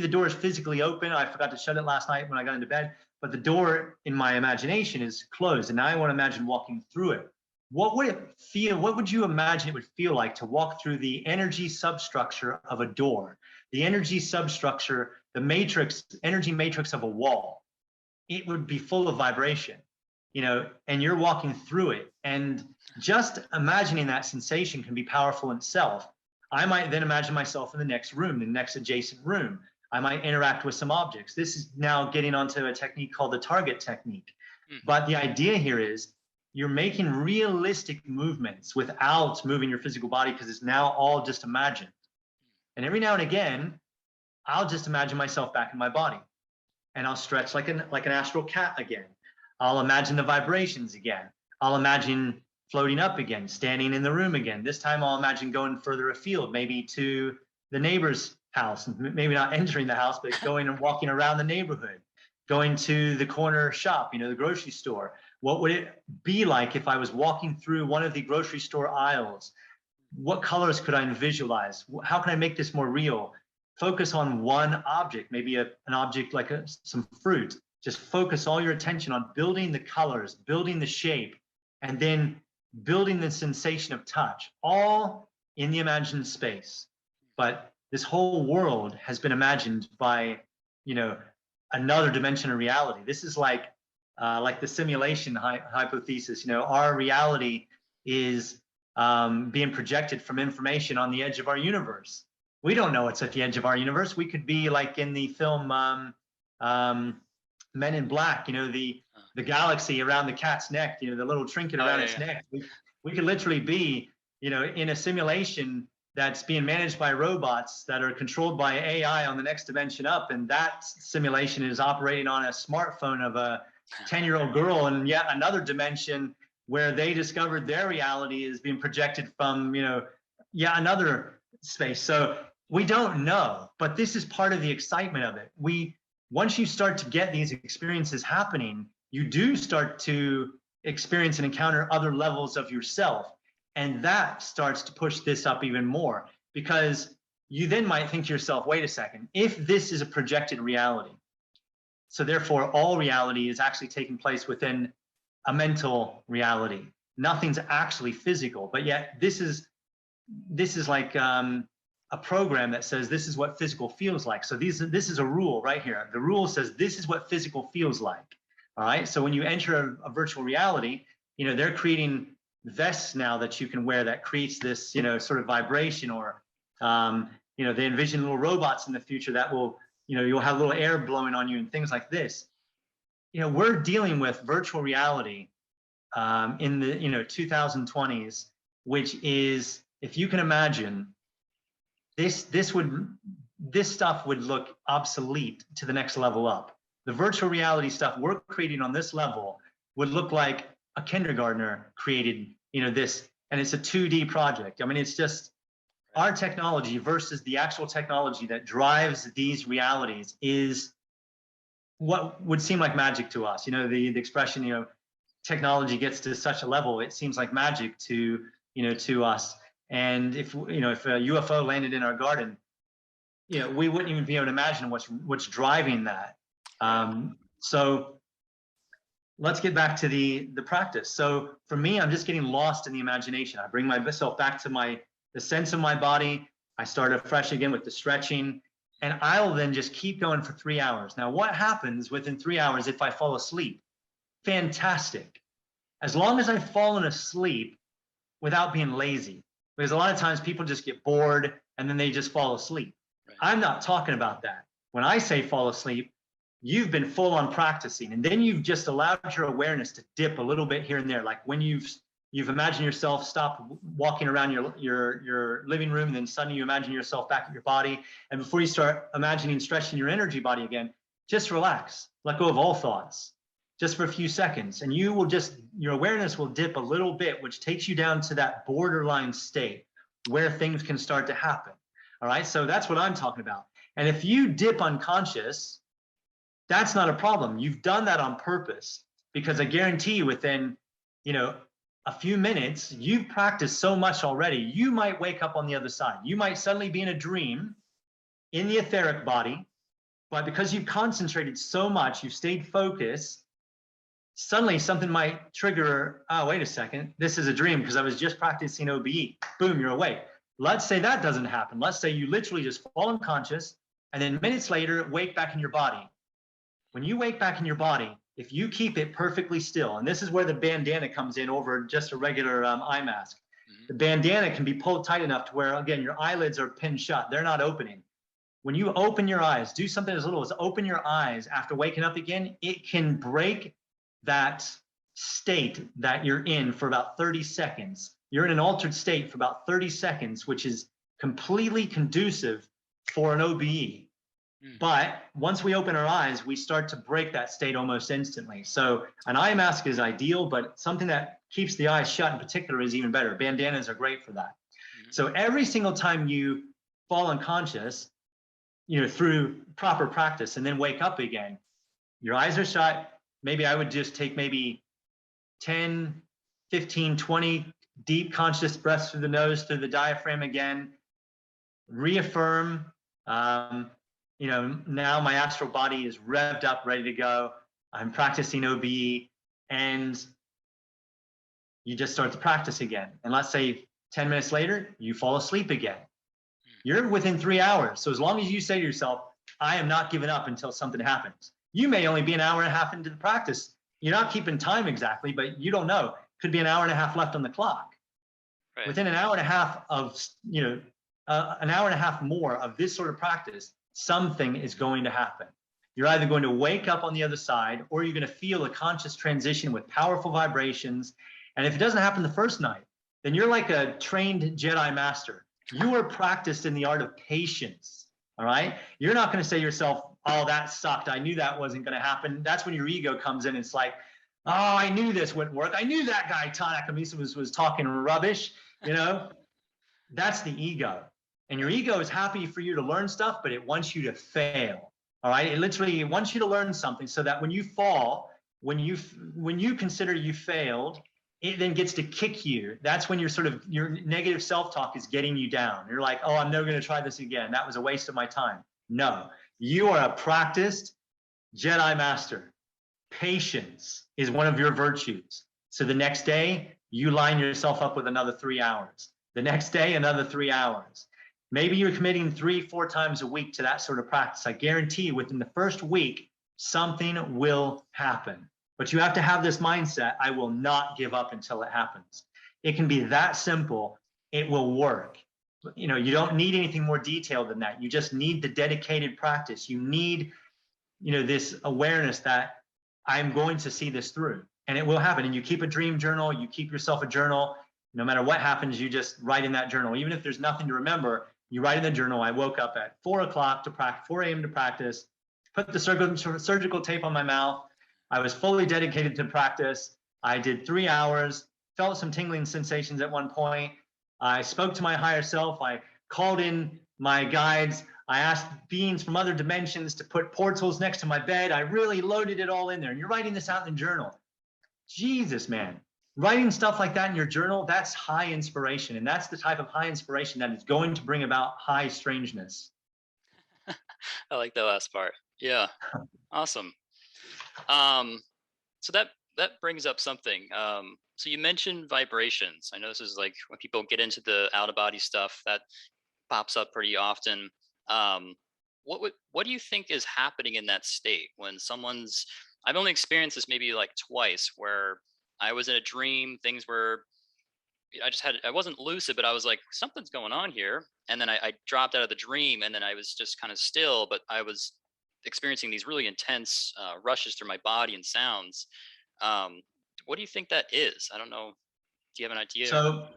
the door is physically open. I forgot to shut it last night when I got into bed, but the door in my imagination is closed. And now I want to imagine walking through it. What would it feel? What would you imagine it would feel like to walk through the energy substructure of a door, the energy substructure, the energy matrix of a wall? It would be full of vibration, and you're walking through it. And just imagining that sensation can be powerful in itself. I might then imagine myself in the next room, the next adjacent room. I might interact with some objects. This is now getting onto a technique called the target technique. But the idea here is you're making realistic movements without moving your physical body, because it's now all just imagined. And every now and again, I'll just imagine myself back in my body, and I'll stretch like an astral cat again. I'll imagine the vibrations again. I'll imagine floating up again, standing in the room again. This time I'll imagine going further afield, maybe to the neighbor's house, maybe not entering the house, but going and walking around the neighborhood, going to the corner shop, the grocery store. What would it be like if I was walking through one of the grocery store aisles? What colors could I visualize? How can I make this more real? Focus on one object, maybe an object like some fruit. Just focus all your attention on building the colors, building the shape, and then building the sensation of touch, all in the imagined space. But this whole world has been imagined by, another dimension of reality. This is like the simulation hypothesis. Our reality is being projected from information on the edge of our universe. We don't know what's at the edge of our universe. We could be like in the film Men in Black, the galaxy around the cat's neck, the little trinket around its neck. We could literally be, in a simulation that's being managed by robots that are controlled by AI on the next dimension up. And that simulation is operating on a smartphone of a 10-year-old girl in yet another dimension, where they discovered their reality is being projected from, yet another space. So we don't know, but this is part of the excitement of it. Once you start to get these experiences happening, you do start to experience and encounter other levels of yourself. And that starts to push this up even more, because you then might think to yourself, wait a second, if this is a projected reality, so therefore all reality is actually taking place within a mental reality. Nothing's actually physical, but yet this is like a program that says this is what physical feels like. So this is a rule right here. The rule says this is what physical feels like. All right. So when you enter a virtual reality, they're creating vests now that you can wear that creates this, sort of vibration, or, they envision little robots in the future that will, you'll have little air blowing on you and things like this. We're dealing with virtual reality in the, 2020s, which is, if you can imagine, this stuff would look obsolete to the next level up. The virtual reality stuff we're creating on this level would look like a kindergartner created, this, and it's a 2D project. I mean, it's just our technology versus the actual technology that drives these realities is what would seem like magic to us. The expression, technology gets to such a level, it seems like magic to, to us. And if a UFO landed in our garden, we wouldn't even be able to imagine what's driving that. So let's get back to the practice. So for me, I'm just getting lost in the imagination. I bring myself back to the sense of my body. I start afresh again with the stretching, and I'll then just keep going for 3 hours. Now, what happens within 3 hours if I fall asleep? Fantastic. As long as I've fallen asleep without being lazy, because a lot of times people just get bored and then they just fall asleep. Right. I'm not talking about that. When I say fall asleep, you've been full on practicing, and then you've just allowed your awareness to dip a little bit here and there. Like when you've imagined yourself stop walking around your living room, and then suddenly you imagine yourself back at your body. And before you start imagining stretching your energy body again, just relax, let go of all thoughts, just for a few seconds. And your awareness will dip a little bit, which takes you down to that borderline state where things can start to happen. All right, so that's what I'm talking about. And if you dip unconscious, that's not a problem. You've done that on purpose, because I guarantee you within, a few minutes, you've practiced so much already, you might wake up on the other side. You might suddenly be in a dream in the etheric body, but because you've concentrated so much, you've stayed focused, suddenly something might trigger, oh, wait a second, this is a dream because I was just practicing OBE. Boom, you're awake. Let's say that doesn't happen. Let's say you literally just fall unconscious, and then minutes later, wake back in your body. When you wake back in your body, if you keep it perfectly still, and this is where the bandana comes in over just a regular eye mask. The bandana can be pulled tight enough to where, again, your eyelids are pinned shut. They're not opening. When you open your eyes, do something as little as open your eyes after waking up again, it can break that state that you're in for about 30 seconds. You're in an altered state for about 30 seconds, which is completely conducive for an OBE. But once we open our eyes, we start to break that state almost instantly. So an eye mask is ideal, but something that keeps the eyes shut in particular is even better. Bandanas are great for that. So every single time you fall unconscious, through proper practice, and then wake up again, your eyes are shut. Maybe I would just take maybe 10, 15, 20 deep conscious breaths through the nose, through the diaphragm again, reaffirm, now my astral body is revved up, ready to go. I'm practicing OBE, and you just start to practice again. And let's say 10 minutes later, you fall asleep again. You're within 3 hours. So as long as you say to yourself, I am not giving up until something happens. You may only be an hour and a half into the practice. You're not keeping time exactly, but you don't know. Could be an hour and a half left on the clock. Right. Within an hour and a half of, an hour and a half more of this sort of practice, something is going to happen. You're either going to wake up on the other side, or you're going to feel a conscious transition with powerful vibrations. And if it doesn't happen the first night, then you're like a trained Jedi master. You are practiced in the art of patience. All right. You're not going to say to yourself, oh, that sucked. I knew that wasn't going to happen. That's when your ego comes in. It's like, oh, I knew this wouldn't work. I knew that guy, Todd Acamesis, was talking rubbish. That's the ego. And your ego is happy for you to learn stuff, but it wants you to fail. All right. It literally wants you to learn something so that when you fall, when you consider you failed, it then gets to kick you. That's when your negative self-talk is getting you down. You're like, oh, I'm never going to try this again. That was a waste of my time. No, you are a practiced Jedi master. Patience is one of your virtues. So the next day, you line yourself up with another 3 hours. The next day, another 3 hours. Maybe you're committing 3-4 times a week to that sort of practice. I guarantee you within the first week, something will happen. But you have to have this mindset, I will not give up until it happens. It can be that simple. It will work. You don't need anything more detailed than that. You just need the dedicated practice. You need, this awareness that I'm going to see this through, and it will happen. And you keep a dream journal, you keep yourself a journal. No matter what happens, you just write in that journal. Even if there's nothing to remember, you write in the journal, I woke up at 4 o'clock to practice, 4 a.m. to practice, put the surgical tape on my mouth. I was fully dedicated to practice. I did 3 hours, felt some tingling sensations at one point. I spoke to my higher self. I called in my guides. I asked beings from other dimensions to put portals next to my bed. I really loaded it all in there. And you're writing this out in the journal. Jesus, man. Writing stuff like that in your journal, that's high inspiration. And that's the type of high inspiration that is going to bring about high strangeness. I like that last part. Yeah. Awesome. So that brings up something. So you mentioned vibrations. I know this is like when people get into the out of body stuff that pops up pretty often. What do you think is happening in that state when someone's? I've only experienced this maybe like twice, where I was in a dream. Things were. I wasn't lucid, but I was like, something's going on here. And then I dropped out of the dream, and then I was just kind of still, but I was experiencing these really intense rushes through my body and sounds. Um, what do you think that is? I don't know. Do you have an idea? So,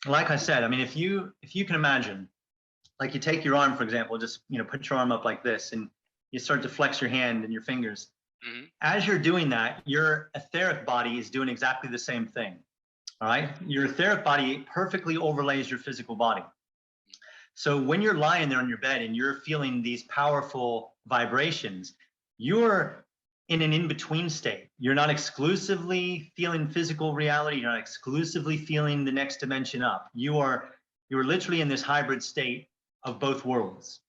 like I said, I mean, if you can imagine, like you take your arm, for example, just put your arm up like this, and you start to flex your hand and your fingers. Mm-hmm. As you're doing that, your etheric body is doing exactly the same thing. All right, your etheric body perfectly overlays your physical body. So when you're lying there on your bed and you're feeling these powerful vibrations, you're in an in-between state. You're not exclusively feeling physical reality. You're not exclusively feeling the next dimension up. You're literally in this hybrid state of both worlds.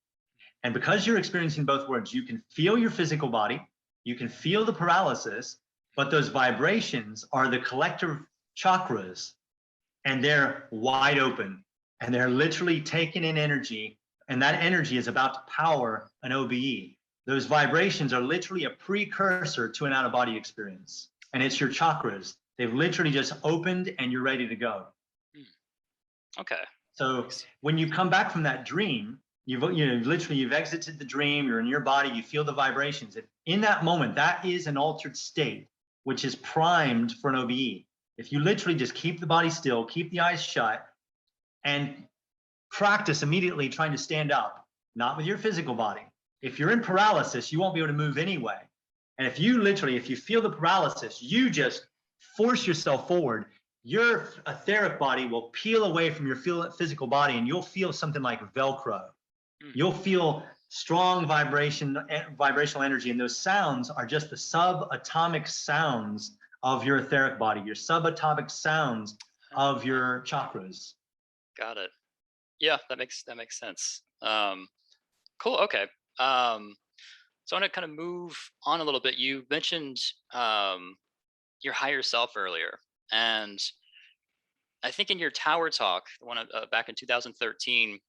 And because you're experiencing both worlds, you can feel your physical body, you can feel the paralysis, but those vibrations are the collective chakras, and they're wide open, and they're literally taking in energy, and that energy is about to power an OBE. Those vibrations are literally a precursor to an out-of-body experience, and it's your chakras. They've literally just opened, and you're ready to go. Okay. So when you come back from that dream, you've exited the dream, you're in your body, you feel the vibrations. In that moment, that is an altered state, which is primed for an OBE. If you literally just keep the body still, keep the eyes shut, and practice immediately trying to stand up, not with your physical body. If you're in paralysis, you won't be able to move anyway. And if you feel the paralysis, you just force yourself forward, your etheric body will peel away from your physical body, and you'll feel something like Velcro. You'll feel strong vibrational energy, and those sounds are just the subatomic sounds of your etheric body, your subatomic sounds of your chakras. Got it. Yeah, that makes sense. Cool. Okay. So I want to kind of move on a little bit. You mentioned your higher self earlier, and I think in your Tower Talk, the one back in 2013,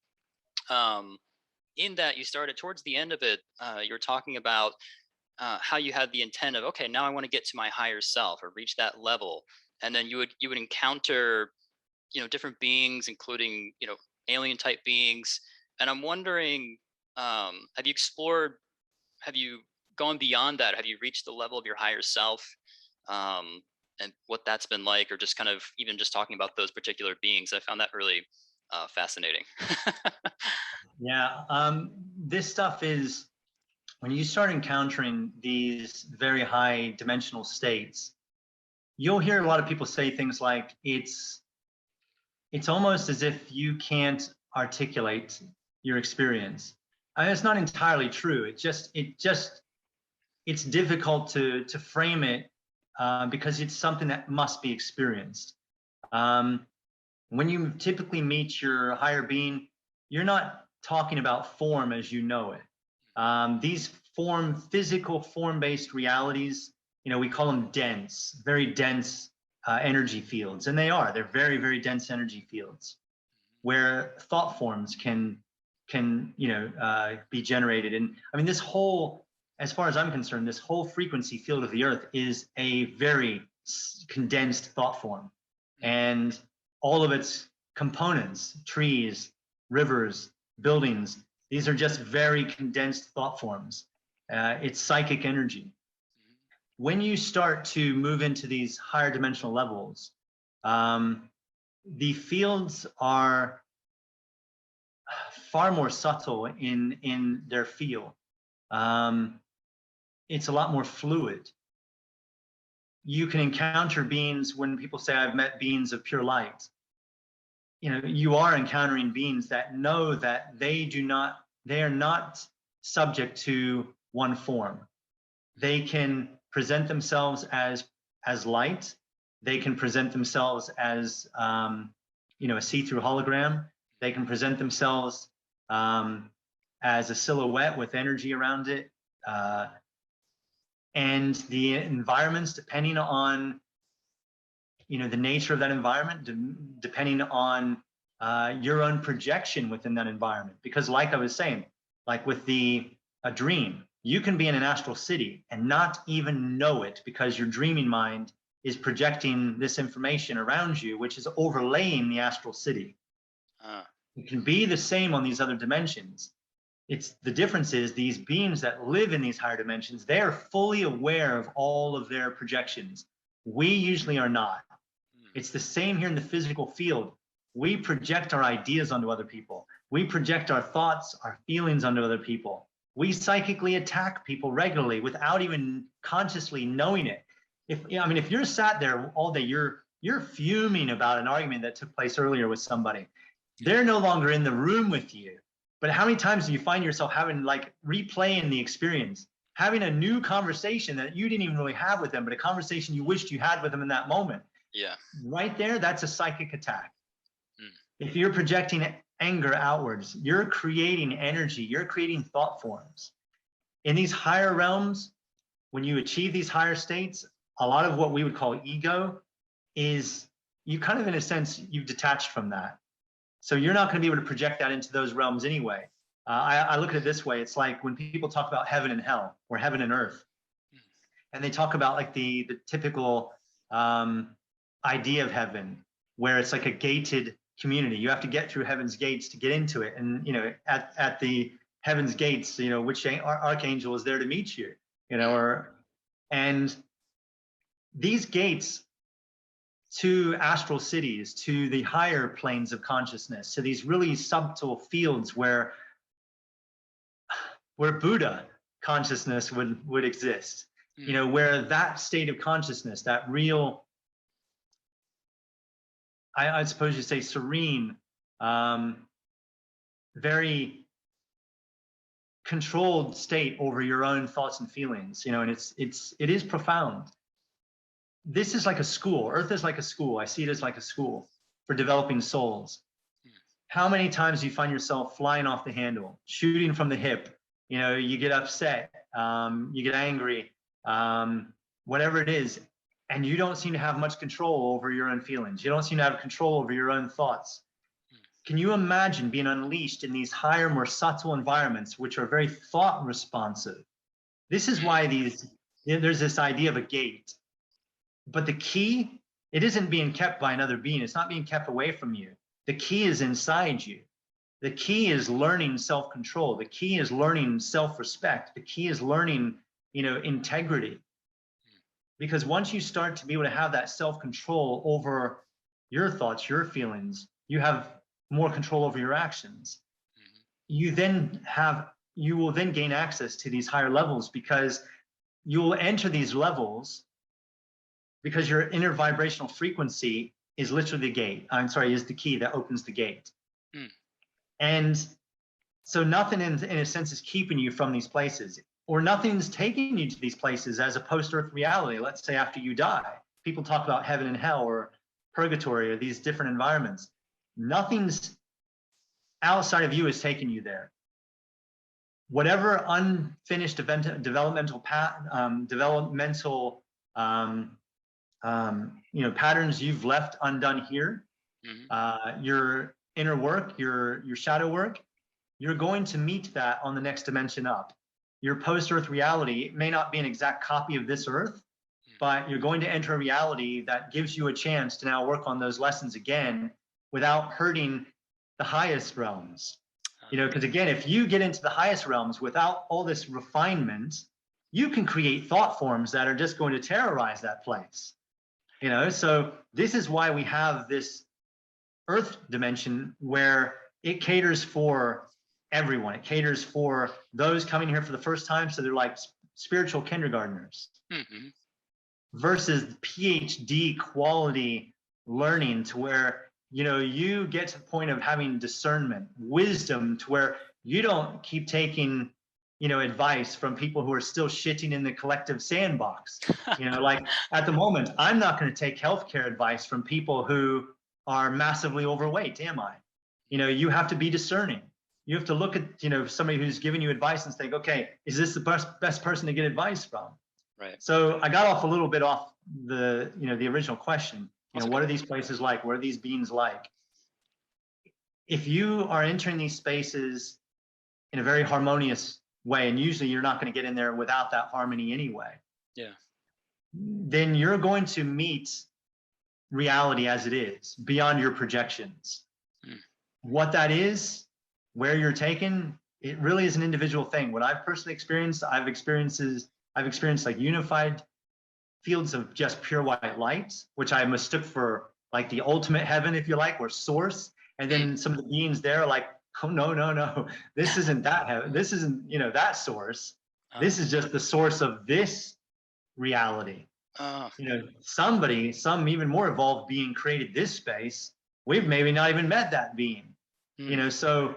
in that you started towards the end of it, you were talking about how you had the intent of, okay, now I want to get to my higher self or reach that level, and then you would encounter, different beings, including alien type beings, and I'm wondering, have you gone beyond that? Have you reached the level of your higher self, and what that's been like, or just kind of even just talking about those particular beings? I found that really fascinating. Yeah, this stuff is, when you start encountering these very high dimensional states, you'll hear a lot of people say things like, it's almost as if you can't articulate your experience. I mean, it's not entirely true. It's difficult to frame it because it's something that must be experienced. When you typically meet your higher being, you're not talking about form as you know it. These physical form-based realities, we call them dense, very dense energy fields, and they're very, very dense energy fields where thought forms can be generated. And I mean, as far as I'm concerned, this whole frequency field of the earth is a very condensed thought form, and all of its components, trees, rivers, buildings, these are just very condensed thought forms. It's psychic energy. When you start to move into these higher dimensional levels, the fields are far more subtle in their feel. It's a lot more fluid. You can encounter beings, when people say I've met beings of pure light, you are encountering beings that know that they are not subject to one form. They can present themselves as light. They can present themselves as a see-through hologram. They can present themselves as a silhouette with energy around it. And the environments, depending on the nature of that environment, depending on your own projection within that environment. Because like I was saying, like with a dream, you can be in an astral city and not even know it because your dreaming mind is projecting this information around you, which is overlaying the astral city. It can be the same on these other dimensions. The difference is these beings that live in these higher dimensions, they are fully aware of all of their projections. We usually are not. It's the same here in the physical field. We project our ideas onto other people. We project our thoughts, our feelings onto other people. We psychically attack people regularly without even consciously knowing it. If you're sat there all day, you're fuming about an argument that took place earlier with somebody. They're no longer in the room with you. But how many times do you find yourself having, like, replaying the experience, having a new conversation that you didn't even really have with them, but a conversation you wished you had with them in that moment? Yeah. Right there, that's a psychic attack. If you're projecting anger outwards, you're creating energy, you're creating thought forms. In these higher realms, when you achieve these higher states, a lot of what we would call ego is you kind of, in a sense, you've detached from that. So you're not going to be able to project that into those realms anyway. I look at it this way. It's like when people talk about heaven and hell, or heaven and earth, and they talk about like the typical idea of heaven, where it's like a gated community. You have to get through heaven's gates to get into it. And, at the heaven's gates, which archangel is there to meet you, and these gates to astral cities, to the higher planes of consciousness, to these really subtle fields where Buddha consciousness would exist, where that state of consciousness, that real, I suppose you say serene, very controlled state over your own thoughts and feelings, and it is profound. This is like a school. Earth is like a school. I see it as like a school for developing souls. How many times do you find yourself flying off the handle, shooting from the hip? You get upset, you get angry, whatever it is, and you don't seem to have much control over your own feelings. You don't seem to have control over your own thoughts. Can you imagine being unleashed in these higher, more subtle environments, which are very thought responsive? This is why there's this idea of a gate. But the key, it isn't being kept by another being. It's not being kept away from you. The key is inside you. The key is learning self-control. The key is learning self-respect. The key is learning, integrity. Because once you start to be able to have that self-control over your thoughts, your feelings, you have more control over your actions. You will then gain access to these higher levels, because you will enter these levels because your inner vibrational frequency is literally is the key that opens the gate. And so nothing in a sense is keeping you from these places, or nothing's taking you to these places as a post-earth reality. Let's say after you die, people talk about heaven and hell or purgatory or these different environments. Nothing's outside of you is taking you there. Whatever unfinished developmental patterns you've left undone here, your inner work, your shadow work, you're going to meet that on the next dimension up. Your post-earth reality may not be an exact copy of this earth, but you're going to enter a reality that gives you a chance to now work on those lessons again without hurting the highest realms. Because again, if you get into the highest realms without all this refinement, you can create thought forms that are just going to terrorize that place. So this is why we have this earth dimension where it caters for everyone. It caters for those coming here for the first time, so they're like spiritual kindergartners, versus PhD quality learning, to where you get to the point of having discernment, wisdom, to where you don't keep taking, advice from people who are still shitting in the collective sandbox. Like at the moment, I'm not going to take healthcare advice from people who are massively overweight, am I? You have to be discerning. You have to look at, somebody who's giving you advice and think, okay, is this the best person to get advice from? Right. So I got off a little bit off the, the original question. What are these places like? What are these beings like? If you are entering these spaces in a very harmonious way, and usually you're not going to get in there without that harmony anyway. Yeah. Then you're going to meet reality as it is, beyond your projections. What that is, where you're taken, it really is an individual thing. What I've personally experienced, I've experienced like unified fields of just pure white light, which I mistook for like the ultimate heaven, if you like, or source. And then some of the beings there are like, oh, no, this isn't that heaven. This isn't, that source. This is just the source of this reality. Some even more evolved being created this space. We've maybe not even met that being. So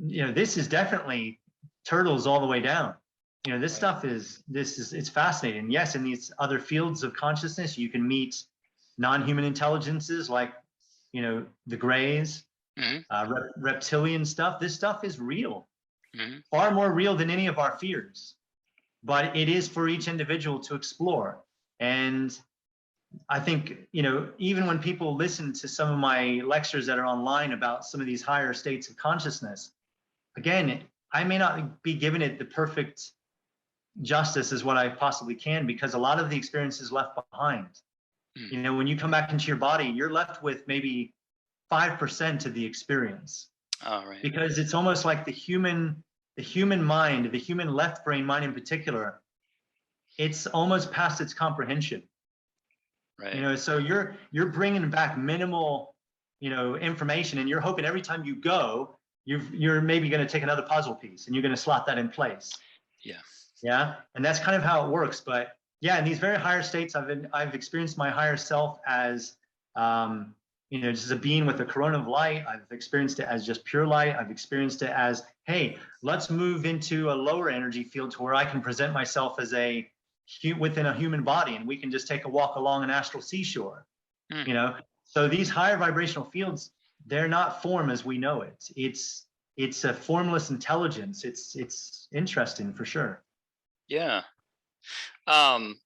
this is definitely turtles all the way down. This stuff it's fascinating. Yes, in these other fields of consciousness, you can meet non-human intelligences like, the grays, reptilian stuff. This stuff is real, far more real than any of our fears. But it is for each individual to explore. And I think, even when people listen to some of my lectures that are online about some of these higher states of consciousness, again, I may not be giving it the perfect justice as what I possibly can, because a lot of the experience is left behind. When you come back into your body, you're left with maybe 5% of the experience. Oh, right. Because it's almost like the human mind, the human left brain mind in particular, it's almost past its comprehension. Right. So you're bringing back minimal, information, and you're hoping every time you go, you're maybe going to take another puzzle piece and you're going to slot that in place. Yeah. And that's kind of how it works. But yeah, in these very higher states, I've experienced my higher self as, just a being with a corona of light. I've experienced it as just pure light. I've experienced it as, hey, let's move into a lower energy field to where I can present myself as within a human body, and we can just take a walk along an astral seashore. So these higher vibrational fields, they're not form as we know it. It's a formless intelligence. It's interesting for sure. Yeah. One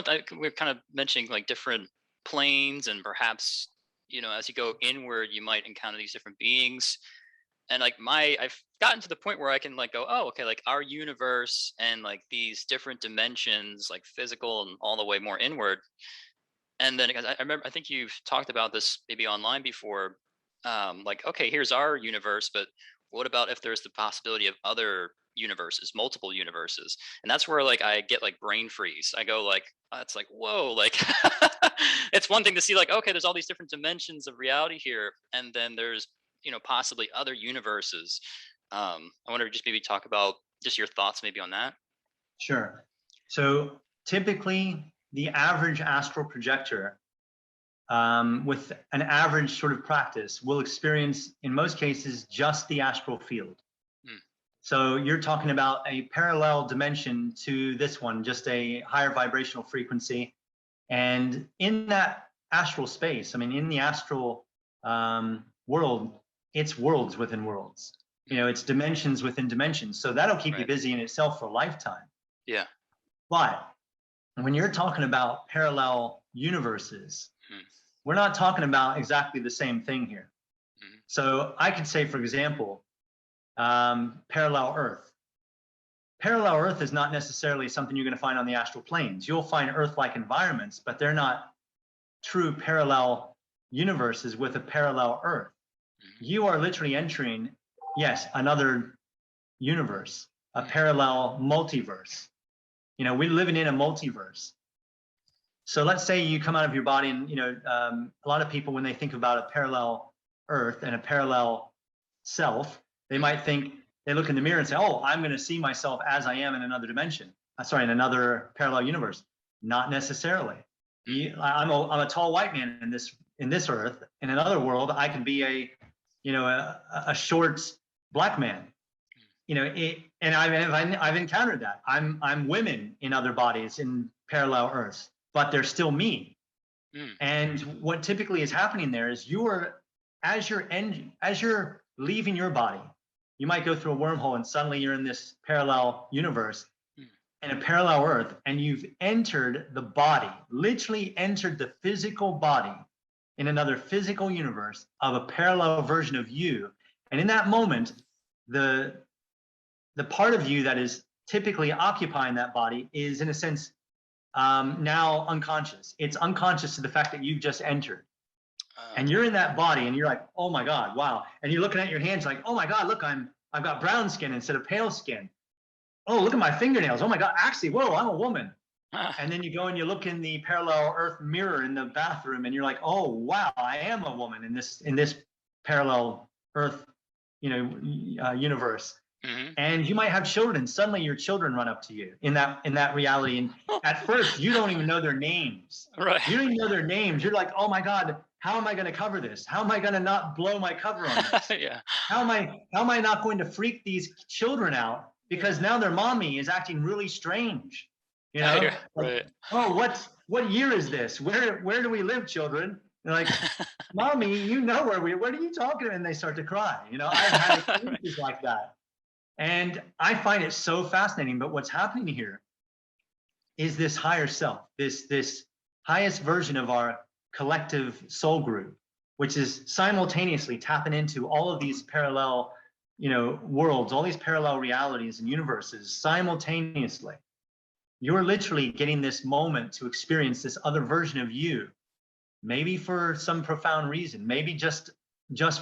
thing we're kind of mentioning like different planes, and perhaps, as you go inward, you might encounter these different beings. And like I've gotten to the point where I can like go, oh, okay, like our universe and like these different dimensions, like physical and all the way more inward. And then I remember, I think you've talked about this maybe online before. Like, okay, here's our universe, but what about if there's the possibility of other universes, multiple universes? And that's where like I get like brain freeze. I go like, it's like, whoa, like it's one thing to see like, okay, there's all these different dimensions of reality here, and then there's possibly other universes. I want to just maybe talk about just your thoughts maybe on that. Sure. So typically the average astral projector with an average sort of practice will experience, in most cases, just the astral field. So you're talking about a parallel dimension to this one, just a higher vibrational frequency. And in that astral space, in the astral world, it's worlds within worlds. It's dimensions within dimensions. So that'll keep you busy in itself for a lifetime. Yeah. But when you're talking about parallel universes, we're not talking about exactly the same thing here. So I could say, for example, parallel Earth. Parallel Earth is not necessarily something you're going to find on the astral planes. You'll find Earth-like environments, but they're not true parallel universes with a parallel Earth. You are literally entering, yes, another universe, a parallel multiverse. We're living in a multiverse. So let's say you come out of your body, and a lot of people, when they think about a parallel Earth and a parallel self, they might think, they look in the mirror and say, oh, I'm going to see myself as I am in another dimension. In another parallel universe. Not necessarily. I'm a tall white man in this in this earth. In another world, I can be a short black man. And I've encountered that. I'm women in other bodies in parallel earths, but they're still me. And what typically is happening there is as you're leaving your body, you might go through a wormhole and suddenly you're in this parallel universe in a parallel earth, and you've entered the body, literally entered the physical body in another physical universe of a parallel version of you. And in that moment, the part of you that is typically occupying that body is, in a sense, now unconscious. It's unconscious to the fact that you've just entered. And you're in that body and you're like, oh my God, wow. And you're looking at your hands like, oh my God, look, I've got brown skin instead of pale skin. Oh, look at my fingernails. Oh my God, actually, whoa, I'm a woman. And then you go and you look in the parallel earth mirror in the bathroom and you're like, oh wow, I am a woman in this parallel earth, universe. And you might have children. Suddenly your children run up to you in that reality. And at first you don't even know their names. Right. You don't even know their names. You're like, oh my God, how am I going to cover this? How am I going to not blow my cover on this? Yeah. How am I not going to freak these children out? Because now their mommy is acting really strange. Right. Like, oh, what year is this? Where do we live, children? They're like, mommy, what are you talking about? And they start to cry. I've had experiences like that. And I find it so fascinating. But what's happening here is this higher self, this highest version of our collective soul group, which is simultaneously tapping into all of these parallel, worlds, all these parallel realities and universes simultaneously. You're literally getting this moment to experience this other version of you, maybe for some profound reason, maybe just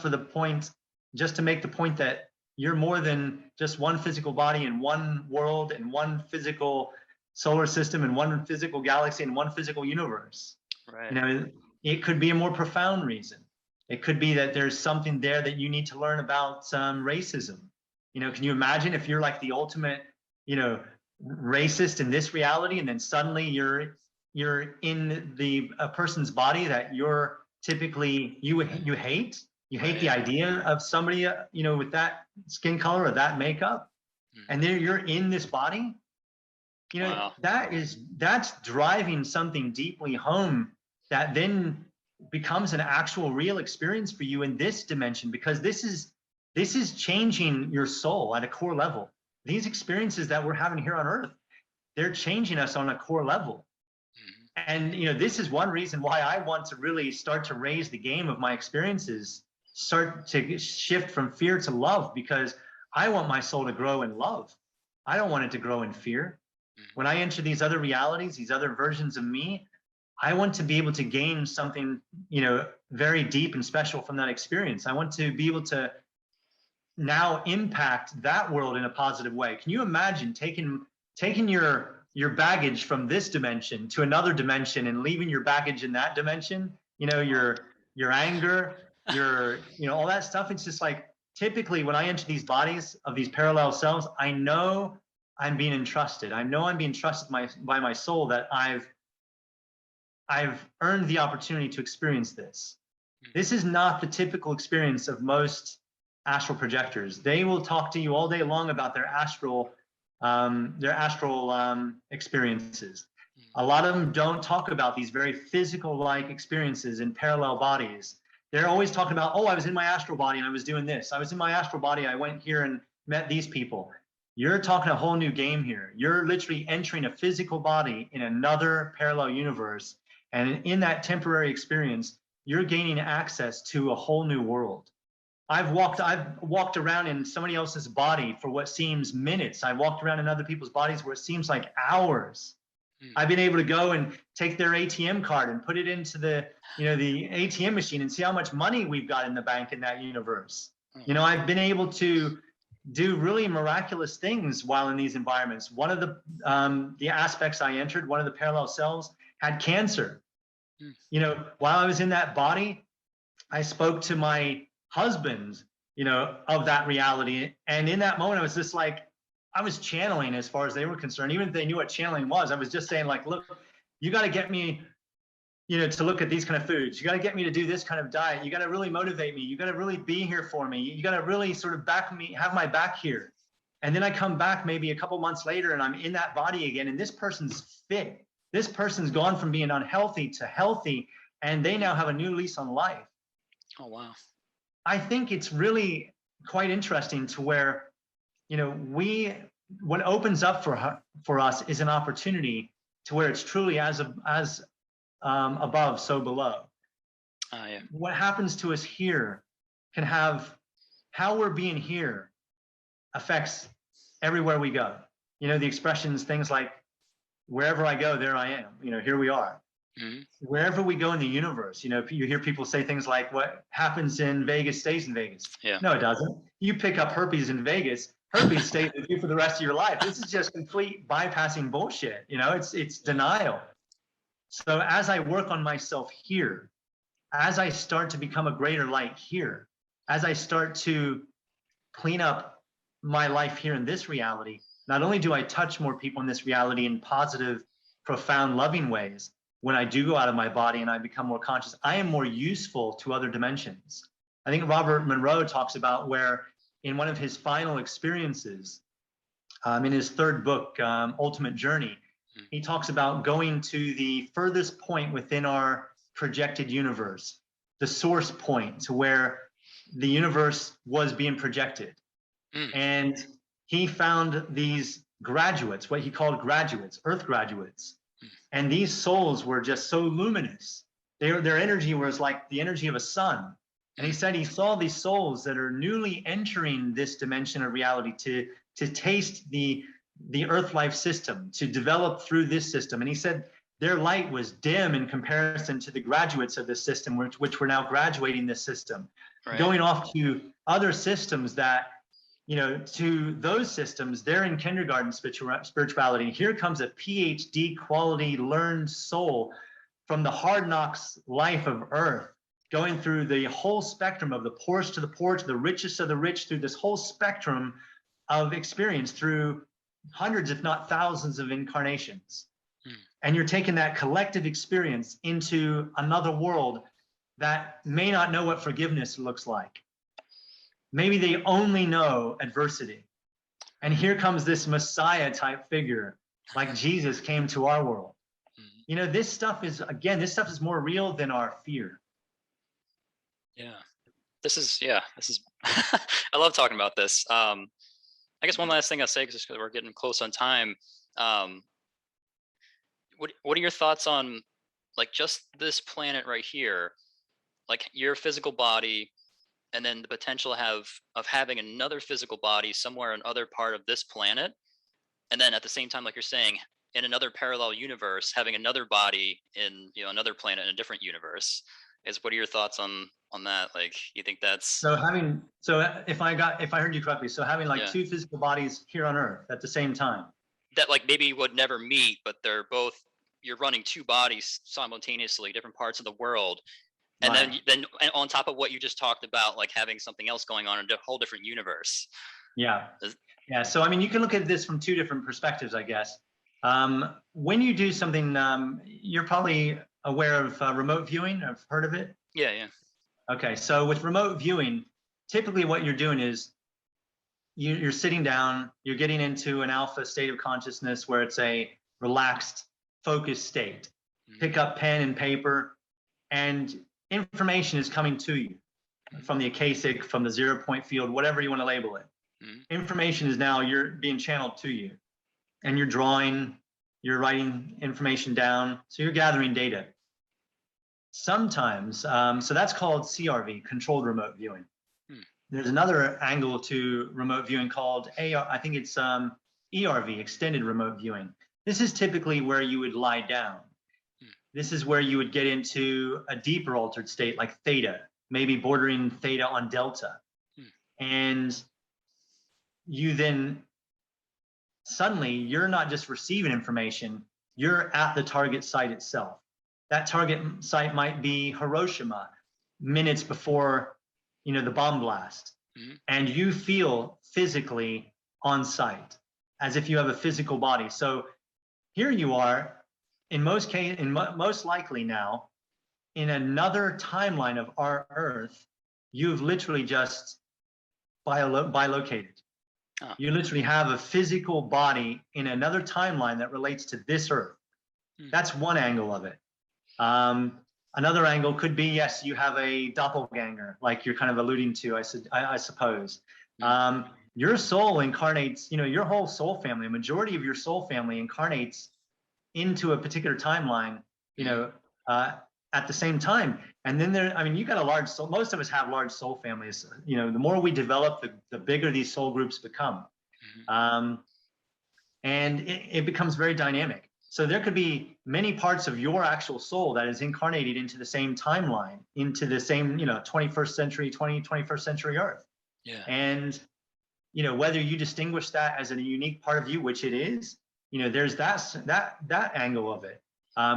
for the point, just to make the point that you're more than just one physical body in one world and one physical solar system and one physical galaxy and one physical universe. Right. It could be a more profound reason. It could be that there's something there that you need to learn about racism. Can you imagine if you're like the ultimate, racist in this reality, and then suddenly you're in a person's body that you're typically you hate. You hate the idea of somebody, with that skin color or that makeup, and then you're in this body. Wow. That's driving something deeply home that then becomes an actual real experience for you in this dimension, because this is changing your soul at a core level. These experiences that we're having here on Earth, they're changing us on a core level. And this is one reason why I want to really start to raise the game of my experiences, start to shift from fear to love, because I want my soul to grow in love. I don't want it to grow in fear. When I enter these other realities, these other versions of me, I want to be able to gain something, very deep and special from that experience. I want to be able to now impact that world in a positive way. Can you imagine taking your baggage from this dimension to another dimension and leaving your baggage in that dimension? Your anger, all that stuff. It's just like, typically when I enter these bodies of these parallel selves, I know I'm being entrusted. I know I'm being trusted by my soul, that I've earned the opportunity to experience this. This is not the typical experience of most astral projectors. They will talk to you all day long about their astral experiences. A lot of them don't talk about these very physical-like experiences in parallel bodies. They're always talking about, oh, I was in my astral body and I was doing this. I was in my astral body, I went here and met these people. You're talking a whole new game here. You're literally entering a physical body in another parallel universe. And in that temporary experience, you're gaining access to a whole new world. I've walked around in somebody else's body for what seems minutes. I've walked around in other people's bodies where it seems like hours. I've been able to go and take their ATM card and put it into the ATM machine and see how much money we've got in the bank in that universe. I've been able to do really miraculous things while in these environments. One of the aspects I entered, one of the parallel selves, had cancer. While I was in that body, I spoke to my husband, of that reality. And in that moment, I was just like, I was channeling as far as they were concerned. Even if they knew what channeling was, I was just saying like, look, you got to get me to look at these kind of foods. You got to get me to do this kind of diet. You got to really motivate me. You got to really be here for me. You got to really sort of back me, have my back here. And then I come back maybe a couple months later and I'm in that body again. And this person's fit. This person's gone from being unhealthy to healthy. And they now have a new lease on life. Oh, wow. I think it's really quite interesting to where, what opens up for us is an opportunity to where it's truly as above, so below. Yeah. What happens to us here can have, how we're being here affects everywhere we go. The expressions, things like, wherever I go, there I am, here we are. Mm-hmm. Wherever we go in the universe, you hear people say things like, what happens in Vegas stays in Vegas. Yeah. No, it doesn't. You pick up herpes in Vegas, herpes stays with you for the rest of your life. This is just complete bypassing bullshit. It's denial. So as I work on myself here, as I start to become a greater light here, as I start to clean up my life here in this reality, not only do I touch more people in this reality in positive, profound, loving ways, when I do go out of my body and I become more conscious, I am more useful to other dimensions. I think Robert Monroe talks about where in one of his final experiences, in his third book, Ultimate Journey, he talks about going to the furthest point within our projected universe, the source point to where the universe was being projected. And he found these graduates, what he called graduates, Earth graduates. And these souls were just so luminous. Their energy was like the energy of a sun. And he said he saw these souls that are newly entering this dimension of reality to taste the Earth life system, to develop through this system. And he said their light was dim in comparison to the graduates of this system, which were now graduating this system, right, going off to other systems that, to those systems, they're in kindergarten spirituality. And here comes a PhD quality learned soul from the hard knocks life of Earth, going through the whole spectrum of the poorest to the poor, to the richest of the rich, through this whole spectrum of experience through hundreds, if not thousands of incarnations. And you're taking that collective experience into another world that may not know what forgiveness looks like. Maybe they only know adversity. And here comes this Messiah type figure, like Jesus came to our world. This stuff is more real than our fear. Yeah. This is, I love talking about this. I guess one last thing I'll say, just because we're getting close on time. What are your thoughts on like just this planet right here, like your physical body, and then the potential of having another physical body somewhere in other part of this planet, and then at the same time, like you're saying, in another parallel universe, having another body in another planet in a different universe. What are your thoughts on that? Like, you think that's if I heard you correctly, so having like two physical bodies here on Earth at the same time, that like maybe would never meet, but you're running two bodies simultaneously, different parts of the world. And right, then on top of what you just talked about, like having something else going on in a whole different universe. Yeah. So, I mean, you can look at this from two different perspectives, I guess. When you do something, you're probably aware of remote viewing. I've heard of it. Yeah. Okay. So with remote viewing, typically what you're doing is you're sitting down, you're getting into an alpha state of consciousness where it's a relaxed, focused state. Pick up pen and paper, and information is coming to you from the Akashic, from the 0 point field, whatever you want to label it. Information is now you're being channeled to you, and you're drawing, you're writing information down, so you're gathering data. Sometimes, so that's called CRV, controlled remote viewing. There's another angle to remote viewing called I think it's ERV, extended remote viewing. This is typically where you would lie down. This is where you would get into a deeper altered state like theta, maybe bordering theta on delta. And you then suddenly, you're not just receiving information, you're at the target site itself. That target site might be Hiroshima, minutes before the bomb blast. And you feel physically on site as if you have a physical body. So here you are, in most likely now, in another timeline of our Earth, you've literally just bilocated. Oh. You literally have a physical body in another timeline that relates to this Earth. That's one angle of it. Another angle could be, yes, you have a doppelganger, like you're kind of alluding to, I suppose. Your soul incarnates, your whole soul family, a majority of your soul family incarnates into a particular timeline, at the same time. And then you got a large soul. Most of us have large soul families. The more we develop, the bigger these soul groups become. And it becomes very dynamic. So there could be many parts of your actual soul that is incarnated into the same timeline, into the same, 21st century Earth. Yeah. And, whether you distinguish that as a unique part of you, which it is, there's that angle of it.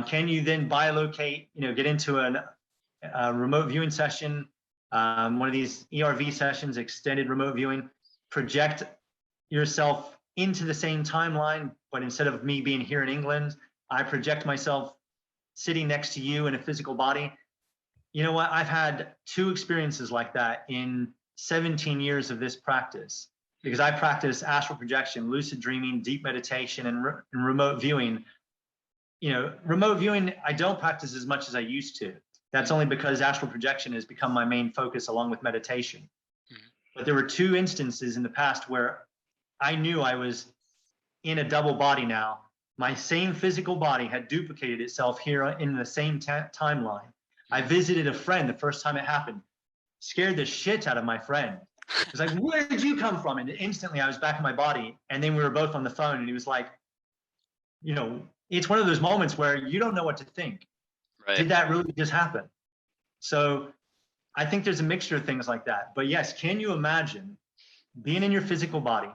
Can you then bilocate, get into a remote viewing session, one of these ERV sessions, extended remote viewing, project yourself into the same timeline, but instead of me being here in England, I project myself sitting next to you in a physical body. You know what? I've had 2 experiences like that in 17 years of this practice, because I practice astral projection, lucid dreaming, deep meditation, and remote viewing. Remote viewing, I don't practice as much as I used to. That's only because astral projection has become my main focus along with meditation. But there were 2 instances in the past where I knew I was in a double body now. My same physical body had duplicated itself here in the same timeline. I visited a friend the first time it happened, scared the shit out of my friend. It was like, where did you come from? And instantly I was back in my body. And then we were both on the phone, and he was like, it's one of those moments where you don't know what to think. Right. Did that really just happen? So I think there's a mixture of things like that. But yes, can you imagine being in your physical body,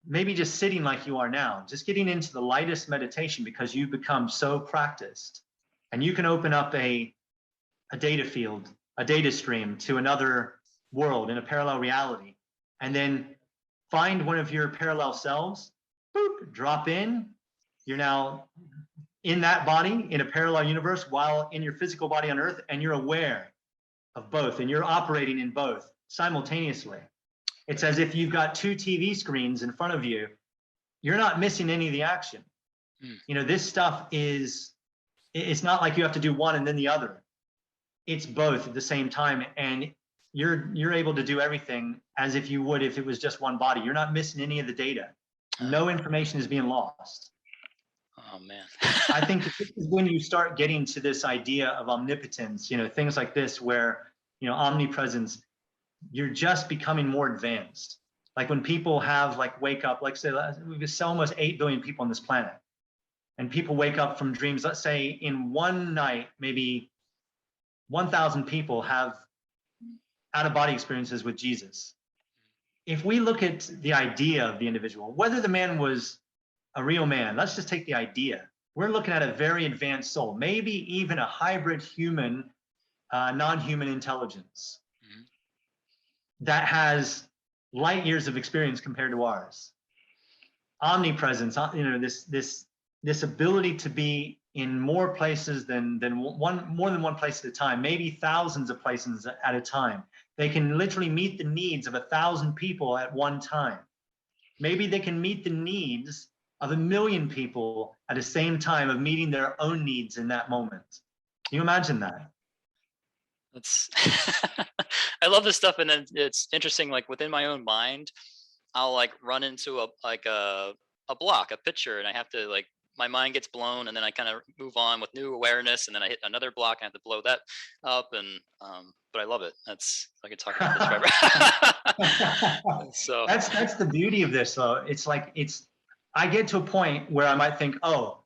maybe just sitting like you are now, just getting into the lightest meditation because you've become so practiced, and you can open up a data field, a data stream to another world in a parallel reality, and then find one of your parallel selves, boop, drop in. You're now in that body in a parallel universe while in your physical body on Earth, and you're aware of both, and you're operating in both simultaneously. It's as if you've got 2 TV screens in front of you. You're not missing any of the action. This stuff it's not like you have to do one and then the other. It's both at the same time, and you're able to do everything as if you would if it was just one body. You're not missing any of the data. No information is being lost. Oh man. I think this is when you start getting to this idea of omnipotence, things like this where, omnipresence, you're just becoming more advanced. Like when people have wake up, like say, we've almost 8 billion people on this planet, and people wake up from dreams. Let's say in one night, maybe 1,000 people have out-of-body experiences with Jesus. If we look at the idea of the individual, whether the man was a real man, let's just take the idea. We're looking at a very advanced soul, maybe even a hybrid human, non-human intelligence that has light years of experience compared to ours. Omnipresence, this ability to be in more places than more than one place at a time, maybe thousands of places at a time. They can literally meet the needs of 1,000 people at one time. Maybe they can meet the needs of 1 million people at the same time, of meeting their own needs in that moment. Can you imagine that? That's I love this stuff. And then it's interesting, like within my own mind, I'll run into a block, a picture, and I have to my mind gets blown, and then I kind of move on with new awareness, and then I hit another block and I have to blow that up. And but I love it. I could talk about this forever. So that's the beauty of this, though. I get to a point where I might think, oh,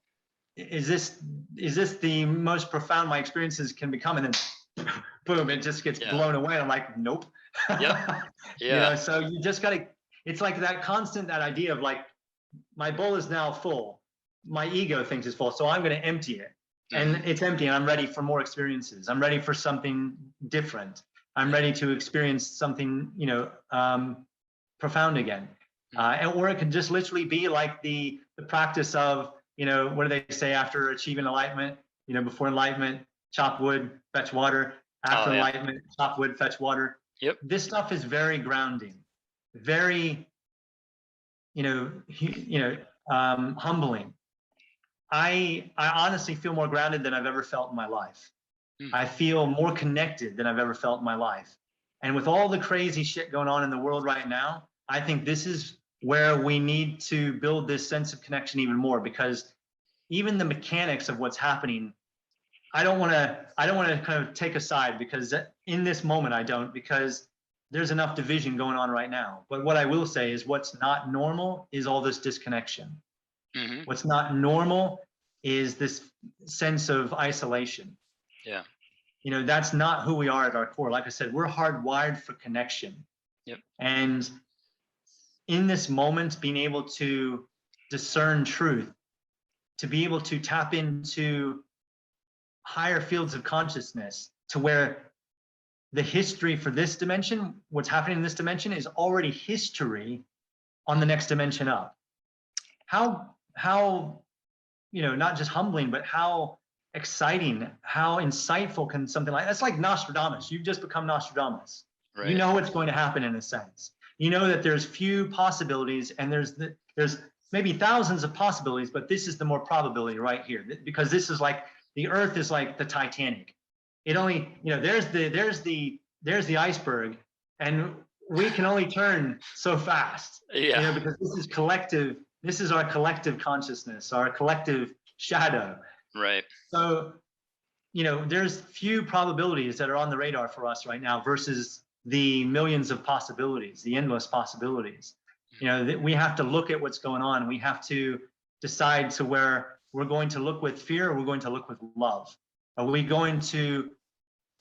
is this the most profound my experiences can become? And then boom, it just gets blown away. I'm like, nope. Yep. Yeah. So you just gotta, it's like that idea of my bowl is now full. My ego thinks it's full, so I'm going to empty it. And it's empty, and I'm ready for more experiences. I'm ready for something different. I'm ready to experience something, profound again. Or it can just literally be like the practice of, what do they say after achieving enlightenment? before enlightenment, chop wood, fetch water. After enlightenment, chop wood, fetch water. Yep. This stuff is very grounding, very, humbling. I honestly feel more grounded than I've ever felt in my life. I feel more connected than I've ever felt in my life. And with all the crazy shit going on in the world right now, I think this is where we need to build this sense of connection even more, because even the mechanics of what's happening, I don't want to kind of take a side, because in this moment I don't, because there's enough division going on right now. But what I will say is what's not normal is all this disconnection. What's not normal is this sense of isolation. Yeah. That's not who we are at our core. Like I said, we're hardwired for connection. Yep. And in this moment, being able to discern truth, to be able to tap into higher fields of consciousness, to where the history for this dimension, what's happening in this dimension, is already history on the next dimension up. How not just humbling, but how exciting, how insightful can something that's like Nostradamus. You've just become Nostradamus. Right. You know what's going to happen in a sense. You know that there's few possibilities, and there's maybe thousands of possibilities, but this is the more probability right here, because this is like the Earth is like the Titanic. It only, there's the iceberg, and we can only turn so fast. Yeah. Because this is collective. This is our collective consciousness, our collective shadow. Right. So, there's few probabilities that are on the radar for us right now versus the millions of possibilities, the endless possibilities. We have to look at what's going on. We have to decide to where we're going to look with fear, or we're going to look with love. Are we going to,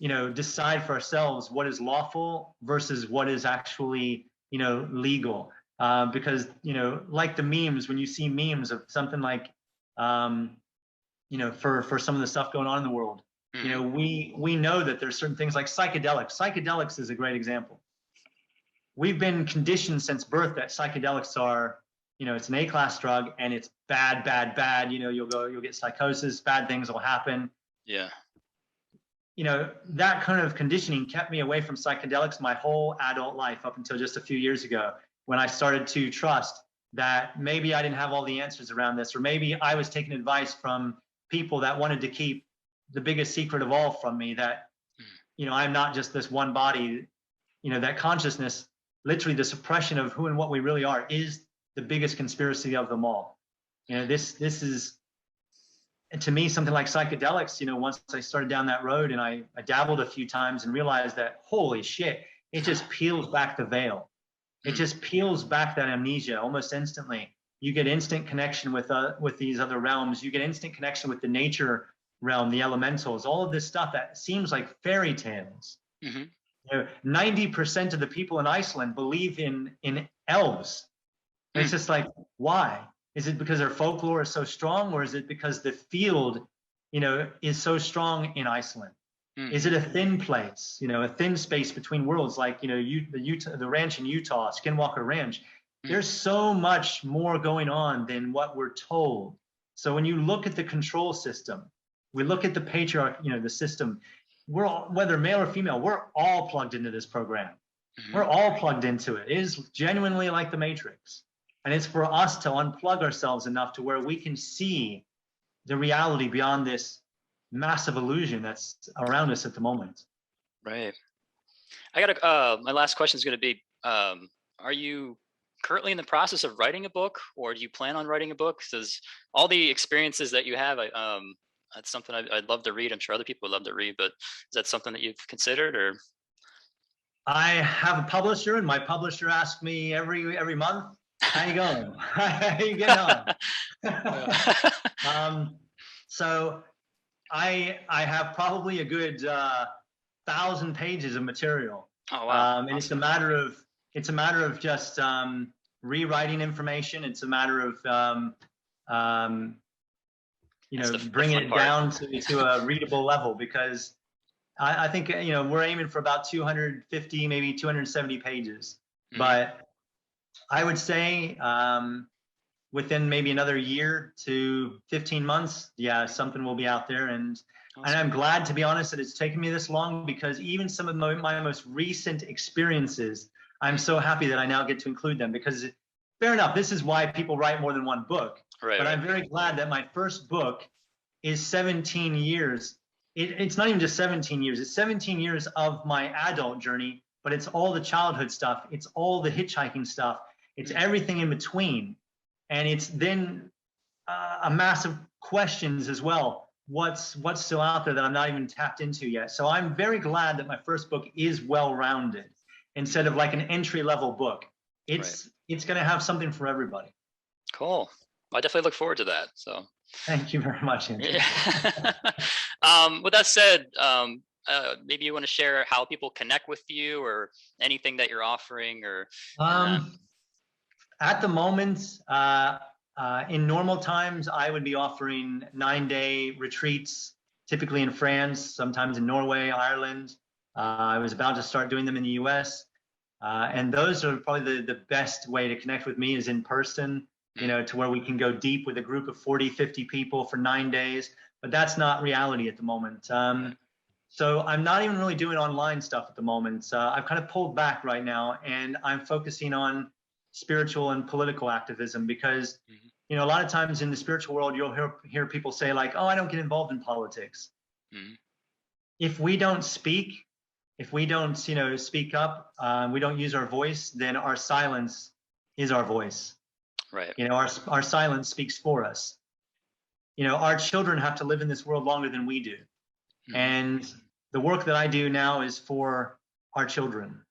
decide for ourselves what is lawful versus what is actually, legal? Because, like the memes, when you see memes of something like, for some of the stuff going on in the world, we know that there's certain things like psychedelics. Psychedelics is a great example. We've been conditioned since birth that psychedelics are, it's an A-class drug, and it's bad, bad, bad. You'll get psychosis, bad things will happen. Yeah. That kind of conditioning kept me away from psychedelics my whole adult life up until just a few years ago, when I started to trust that maybe I didn't have all the answers around this, or maybe I was taking advice from people that wanted to keep the biggest secret of all from me, that, I'm not just this one body, that consciousness, literally the suppression of who and what we really are, is the biggest conspiracy of them all. This is, to me, something like psychedelics, once I started down that road and I dabbled a few times and realized that, holy shit, it just peels back the veil. It just peels back that amnesia almost instantly. You get instant connection with these other realms. You get instant connection with the nature realm, the elementals, all of this stuff that seems like fairy tales. 90% of the people in Iceland believe in elves. And it's just like, why? Is it because their folklore is so strong, or is it because the field, is so strong in Iceland? Is it a thin place, a thin space between worlds, like, the ranch in Utah, Skinwalker Ranch? There's so much more going on than what we're told. So when you look at the control system, we look at the patriarch, the system, we're all, whether male or female, we're all plugged into this program. We're all plugged into it. It is genuinely like the Matrix. And it's for us to unplug ourselves enough to where we can see the reality beyond this massive illusion that's around us at the moment. Right. I got my last question is going to be, are you currently in the process of writing a book, or do you plan on writing a book? Because all the experiences that you have, that's something I'd love to read. I'm sure other people would love to read, but is that something that you've considered? Or I have a publisher, and my publisher asks me every month, how you going? How you getting on? So I have probably a good 1,000 pages of material. Oh wow! And it's a matter of just rewriting information. It's a matter of bringing it down to a readable level, because I think we're aiming for about 250, maybe 270 pages. But I would say within maybe another year to 15 months, yeah, something will be out there. And Awesome. I'm glad, to be honest, that it's taken me this long, because even some of my most recent experiences, I'm so happy that I now get to include them, because fair enough, this is why people write more than one book. Right, But right. I'm very glad that my first book is 17 years. It's not even just 17 years, it's 17 years of my adult journey, but it's all the childhood stuff, it's all the hitchhiking stuff, it's everything in between. And it's then a mass of questions as well. What's still out there that I'm not even tapped into yet? So I'm very glad that my first book is well-rounded, instead of like an entry-level book. It's going to have something for everybody. Cool. I definitely look forward to that. So thank you very much, Andrew. Yeah. With that said, maybe you want to share how people connect with you, or anything that you're offering, or at the moment, in normal times, I would be offering 9-day retreats, typically in France, sometimes in Norway, Ireland. I was about to start doing them in the US. And those are probably the best way to connect with me, is in person, to where we can go deep with a group of 40, 50 people for 9 days. But that's not reality at the moment. So I'm not even really doing online stuff at the moment. I've kind of pulled back right now, and I'm focusing on spiritual and political activism, because a lot of times in the spiritual world, you'll hear people say like, oh, I don't get involved in politics. If we don't speak, if we don't speak up, we don't use our voice, then our silence is our voice. Right. Our silence speaks for us. Our children have to live in this world longer than we do. And the work that I do now is for our children.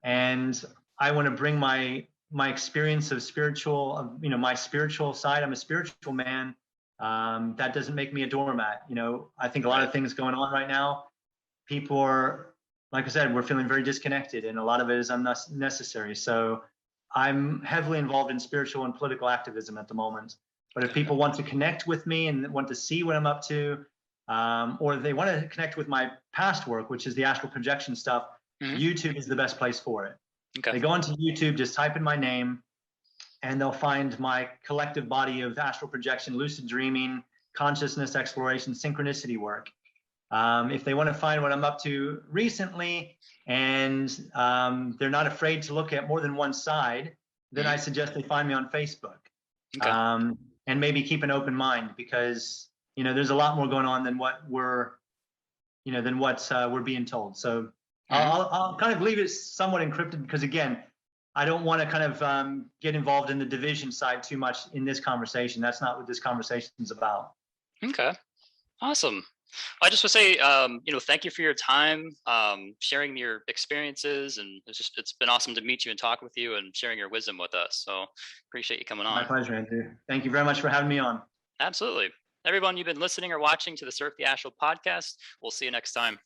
And I want to bring my experience of spiritual, my spiritual side. I'm a spiritual man. That doesn't make me a doormat. I think a lot of things going on right now, people are, like I said, we're feeling very disconnected, and a lot of it is unnecessary. So I'm heavily involved in spiritual and political activism at the moment. But if people want to connect with me and want to see what I'm up to, or they want to connect with my past work, which is the astral projection stuff, YouTube is the best place for it. They go onto YouTube, just type in my name, and they'll find my collective body of astral projection, lucid dreaming, consciousness exploration, synchronicity work. If they want to find what I'm up to recently, and they're not afraid to look at more than one side, then I suggest they find me on Facebook. And maybe keep an open mind, because there's a lot more going on than what we're being told. So I'll kind of leave it somewhat encrypted, because again, I don't want to kind of get involved in the division side too much in this conversation. That's not what this conversation is about. Okay, awesome. I just want to say, thank you for your time, sharing your experiences, and it's been awesome to meet you and talk with you and sharing your wisdom with us. So appreciate you coming on. My pleasure, Andrew. Thank you very much for having me on. Absolutely. Everyone, you've been listening or watching to the Surf the Astral podcast. We'll see you next time.